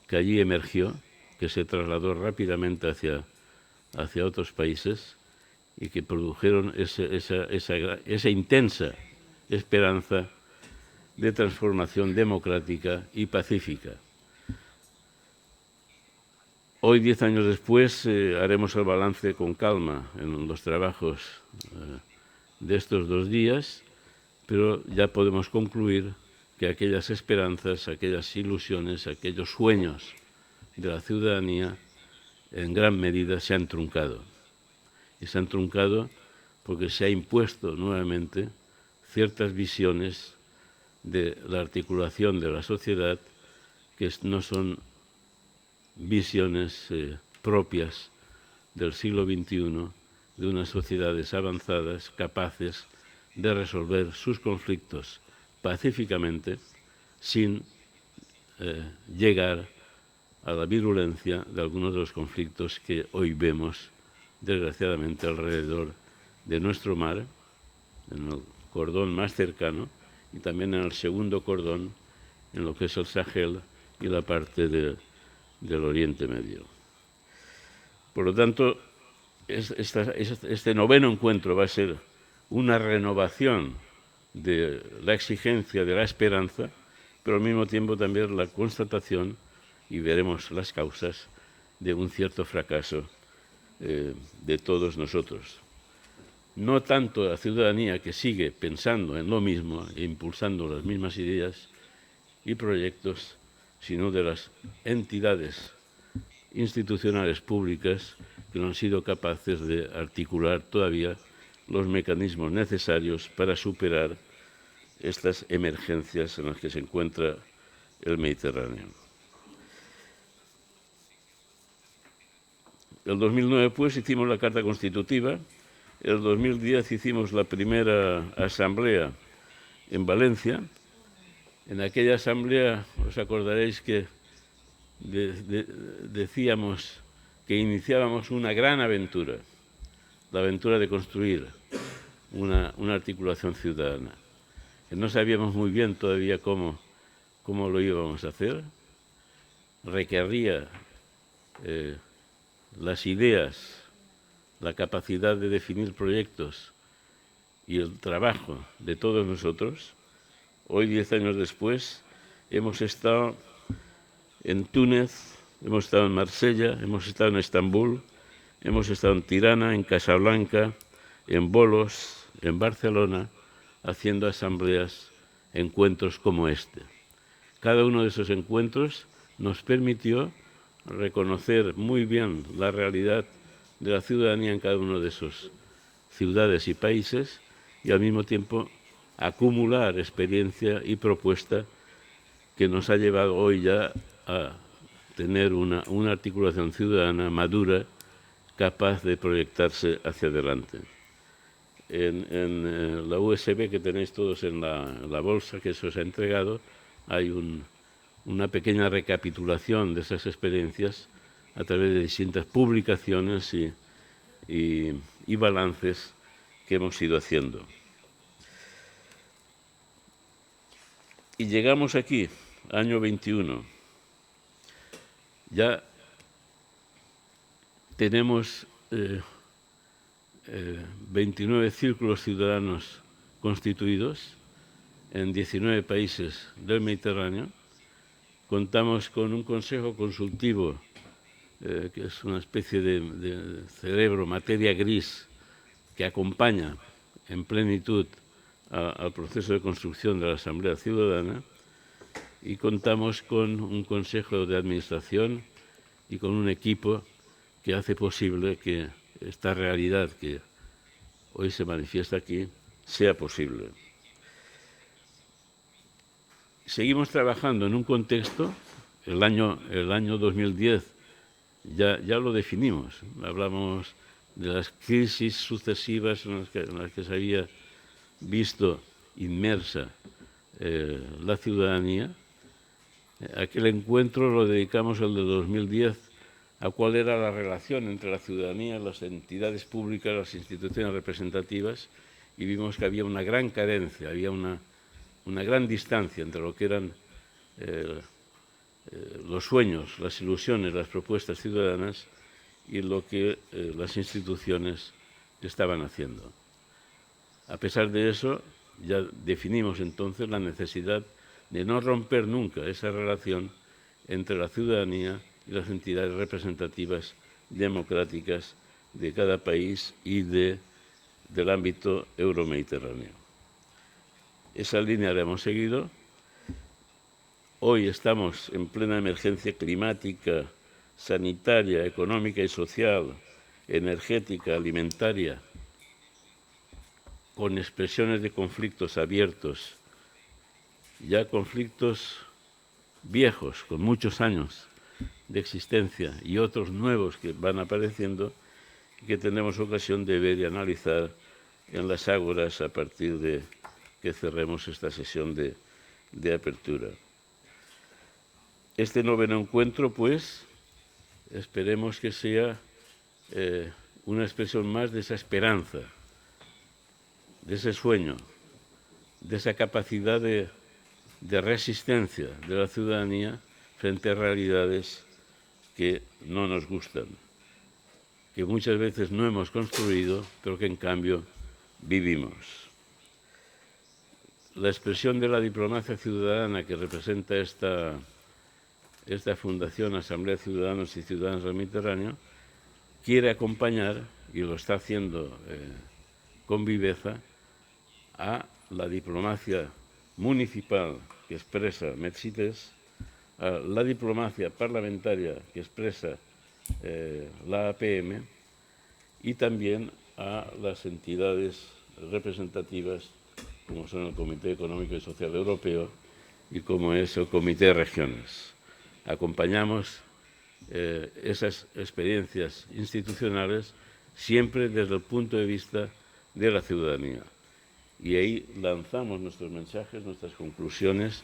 que allí emergió, que se trasladó rápidamente hacia otros países y que produjeron esa intensa esperanza de transformación democrática y pacífica. Hoy, 10 años después, haremos el balance con calma en los trabajos de estos 2 días, pero ya podemos concluir que aquellas esperanzas, aquellas ilusiones, aquellos sueños de la ciudadanía en gran medida se han truncado. Y se han truncado porque se ha impuesto nuevamente ciertas visiones de la articulación de la sociedad que no son visiones propias del siglo XXI, de unas sociedades avanzadas capaces de resolver sus conflictos pacíficamente sin llegar a la virulencia de algunos de los conflictos que hoy vemos, desgraciadamente, alrededor de nuestro mar, en el cordón más cercano y también en el segundo cordón, en lo que es el Sahel y la parte del Oriente Medio. Por lo tanto, este noveno encuentro va a ser una renovación de la exigencia de la esperanza, pero al mismo tiempo también la constatación, y veremos las causas, de un cierto fracaso de todos nosotros. No tanto la ciudadanía que sigue pensando en lo mismo e impulsando las mismas ideas y proyectos, sino de las entidades institucionales públicas que no han sido capaces de articular todavía los mecanismos necesarios para superar estas emergencias en las que se encuentra el Mediterráneo. El 2009, pues, hicimos la Carta Constitutiva. El 2010 hicimos la primera asamblea en Valencia. En aquella asamblea os acordaréis que decíamos que iniciábamos una gran aventura, la aventura de construir una articulación ciudadana. Que no sabíamos muy bien todavía cómo lo íbamos a hacer. Requería las ideas, la capacidad de definir proyectos y el trabajo de todos nosotros. Hoy, 10 años después, hemos estado en Túnez, hemos estado en Marsella, hemos estado en Estambul, hemos estado en Tirana, en Casablanca, en Bolos, en Barcelona, haciendo asambleas, encuentros como este. Cada uno de esos encuentros nos permitió reconocer muy bien la realidad de la ciudadanía en cada uno de esos ciudades y países y al mismo tiempo acumular experiencia y propuesta que nos ha llevado hoy ya a tener una articulación ciudadana madura capaz de proyectarse hacia adelante. En la USB que tenéis todos en la bolsa que se os ha entregado hay una pequeña recapitulación de esas experiencias a través de distintas publicaciones y balances que hemos ido haciendo. Y llegamos aquí, año 21. Ya tenemos 29 círculos ciudadanos constituidos en 19 países del Mediterráneo. Contamos con un consejo consultivo que es una especie de cerebro, materia gris, que acompaña en plenitud al proceso de construcción de la Asamblea Ciudadana, y contamos con un consejo de administración y con un equipo que hace posible que esta realidad que hoy se manifiesta aquí sea posible. Seguimos trabajando en un contexto, el año 2010 ya lo definimos, hablamos de las crisis sucesivas en las que se había visto inmersa la ciudadanía. Aquel encuentro lo dedicamos al de 2010 a cuál era la relación entre la ciudadanía, las entidades públicas, las instituciones representativas, y vimos que había una gran carencia, había una gran distancia entre lo que eran los sueños, las ilusiones, las propuestas ciudadanas y lo que las instituciones estaban haciendo. A pesar de eso, ya definimos entonces la necesidad de no romper nunca esa relación entre la ciudadanía y las entidades representativas democráticas de cada país y del ámbito euromediterráneo. esa línea la hemos seguido. Hoy estamos en plena emergencia climática, sanitaria, económica y social, energética, alimentaria, con expresiones de conflictos abiertos, ya conflictos viejos, con muchos años de existencia, y otros nuevos que van apareciendo y que tenemos ocasión de ver y analizar en las ágoras a partir de que cerremos esta sesión de apertura. Este noveno encuentro, pues, esperemos que sea una expresión más de esa esperanza, de ese sueño, de esa capacidad de resistencia de la ciudadanía frente a realidades que no nos gustan, que muchas veces no hemos construido, pero que en cambio vivimos. La expresión de la diplomacia ciudadana que representa esta Fundación Asamblea de Ciudadanos y Ciudadanas del Mediterráneo quiere acompañar, y lo está haciendo con viveza, a la diplomacia municipal que expresa Metzites, a la diplomacia parlamentaria que expresa la APM y también a las entidades representativas como son el Comité Económico y Social Europeo y como es el Comité de Regiones. Acompañamos esas experiencias institucionales siempre desde el punto de vista de la ciudadanía. Y ahí lanzamos nuestros mensajes, nuestras conclusiones,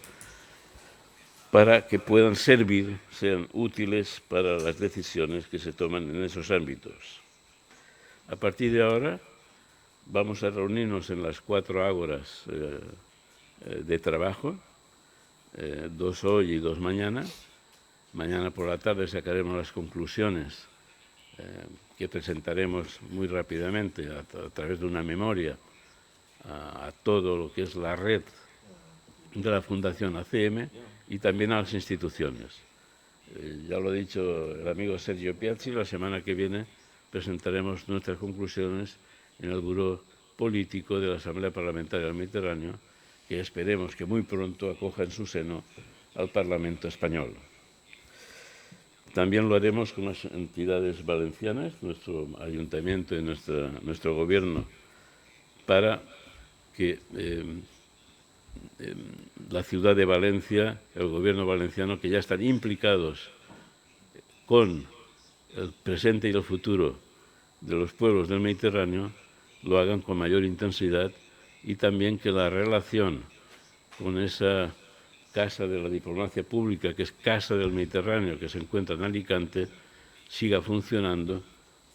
para que puedan servir, sean útiles para las decisiones que se toman en esos ámbitos. A partir de ahora vamos a reunirnos en las 4 ágoras de trabajo, 2 hoy y 2 mañana. Mañana por la tarde sacaremos las conclusiones que presentaremos muy rápidamente a través de una memoria a todo lo que es la red de la Fundación ACM y también a las instituciones. Ya lo ha dicho el amigo Sergio Piazzi, la semana que viene presentaremos nuestras conclusiones en el Buró Político de la Asamblea Parlamentaria del Mediterráneo, que esperemos que muy pronto acoja en su seno al Parlamento español. También lo haremos con las entidades valencianas, nuestro ayuntamiento y nuestro gobierno, para que la ciudad de Valencia, el gobierno valenciano, que ya están implicados con el presente y el futuro de los pueblos del Mediterráneo, lo hagan con mayor intensidad y también que la relación con esa Casa de la Diplomacia Pública, que es Casa del Mediterráneo, que se encuentra en Alicante, siga funcionando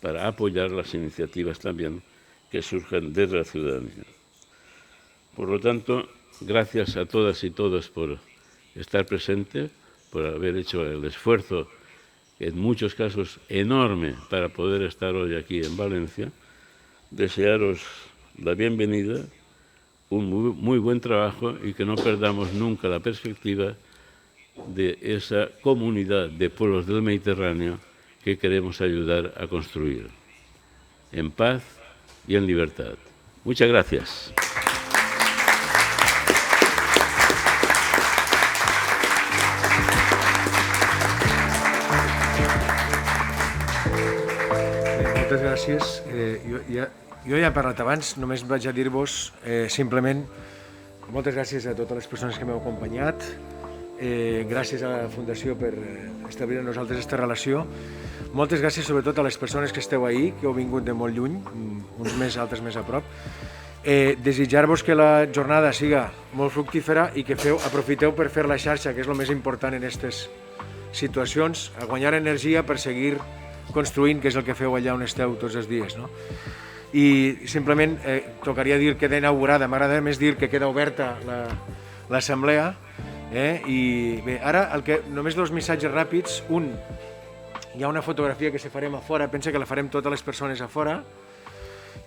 para apoyar las iniciativas también que surjan desde la ciudadanía. Por lo tanto, gracias a todas y todos por estar presentes, por haber hecho el esfuerzo, en muchos casos enorme, para poder estar hoy aquí en Valencia. Desearos la bienvenida, un muy buen trabajo y que no perdamos nunca la perspectiva de esa comunidad de pueblos del Mediterráneo que queremos ayudar a construir en paz y en libertad. Muchas gracias. Moltes gràcies. Jo ja he parlat abans, només vaig a dir-vos simplement moltes gràcies a totes les persones que m'heu acompanyat, gràcies a la Fundació per establir amb nosaltres aquesta relació, moltes gràcies sobretot a les persones que esteu ahí, que heu vingut de molt lluny, uns més, altres més a prop. Desitjar-vos que la jornada siga molt fructífera i que aprofiteu per fer la xarxa, que és el més important en aquestes situacions, a guanyar energia per seguir construint, que és el que feu allà on esteu tots els dies. I simplement tocaria dir que queda inaugurada, m'agrada més dir que queda oberta l'assemblea. I bé, ara només 2 missatges ràpids. Un, hi ha una fotografia que se farem a fora, pensa que la farem totes les persones a fora,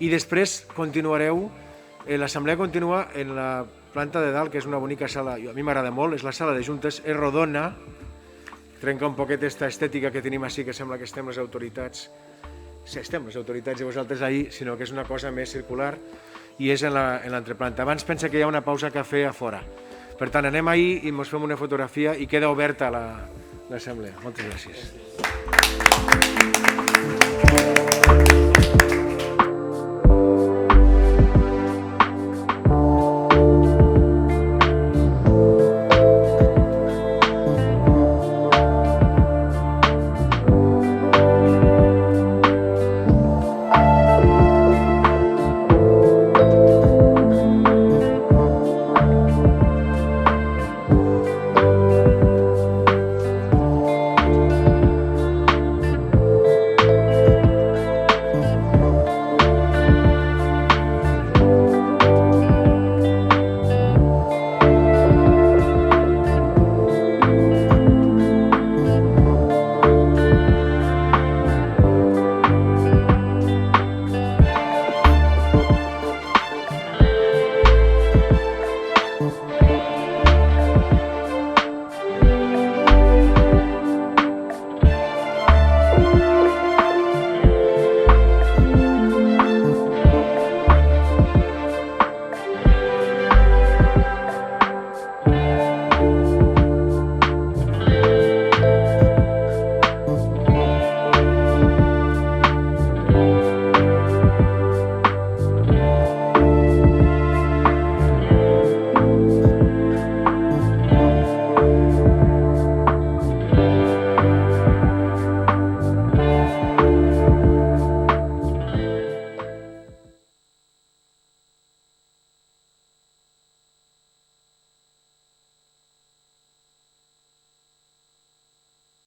i després continuareu, l'assemblea continua en la planta de dalt, que és una bonica sala, a mi m'agrada molt, és la sala de juntes, és rodona, trenca un poquet aquesta estètica que tenim així, que sembla que estem les autoritats i vosaltres ahir, sinó que és una cosa més circular. i és en l'entreplanta. Abans pensa que hi ha una pausa cafè a fora. Per tant, anem ahir i ens fem una fotografia i queda oberta l'assemblea. Moltes gràcies.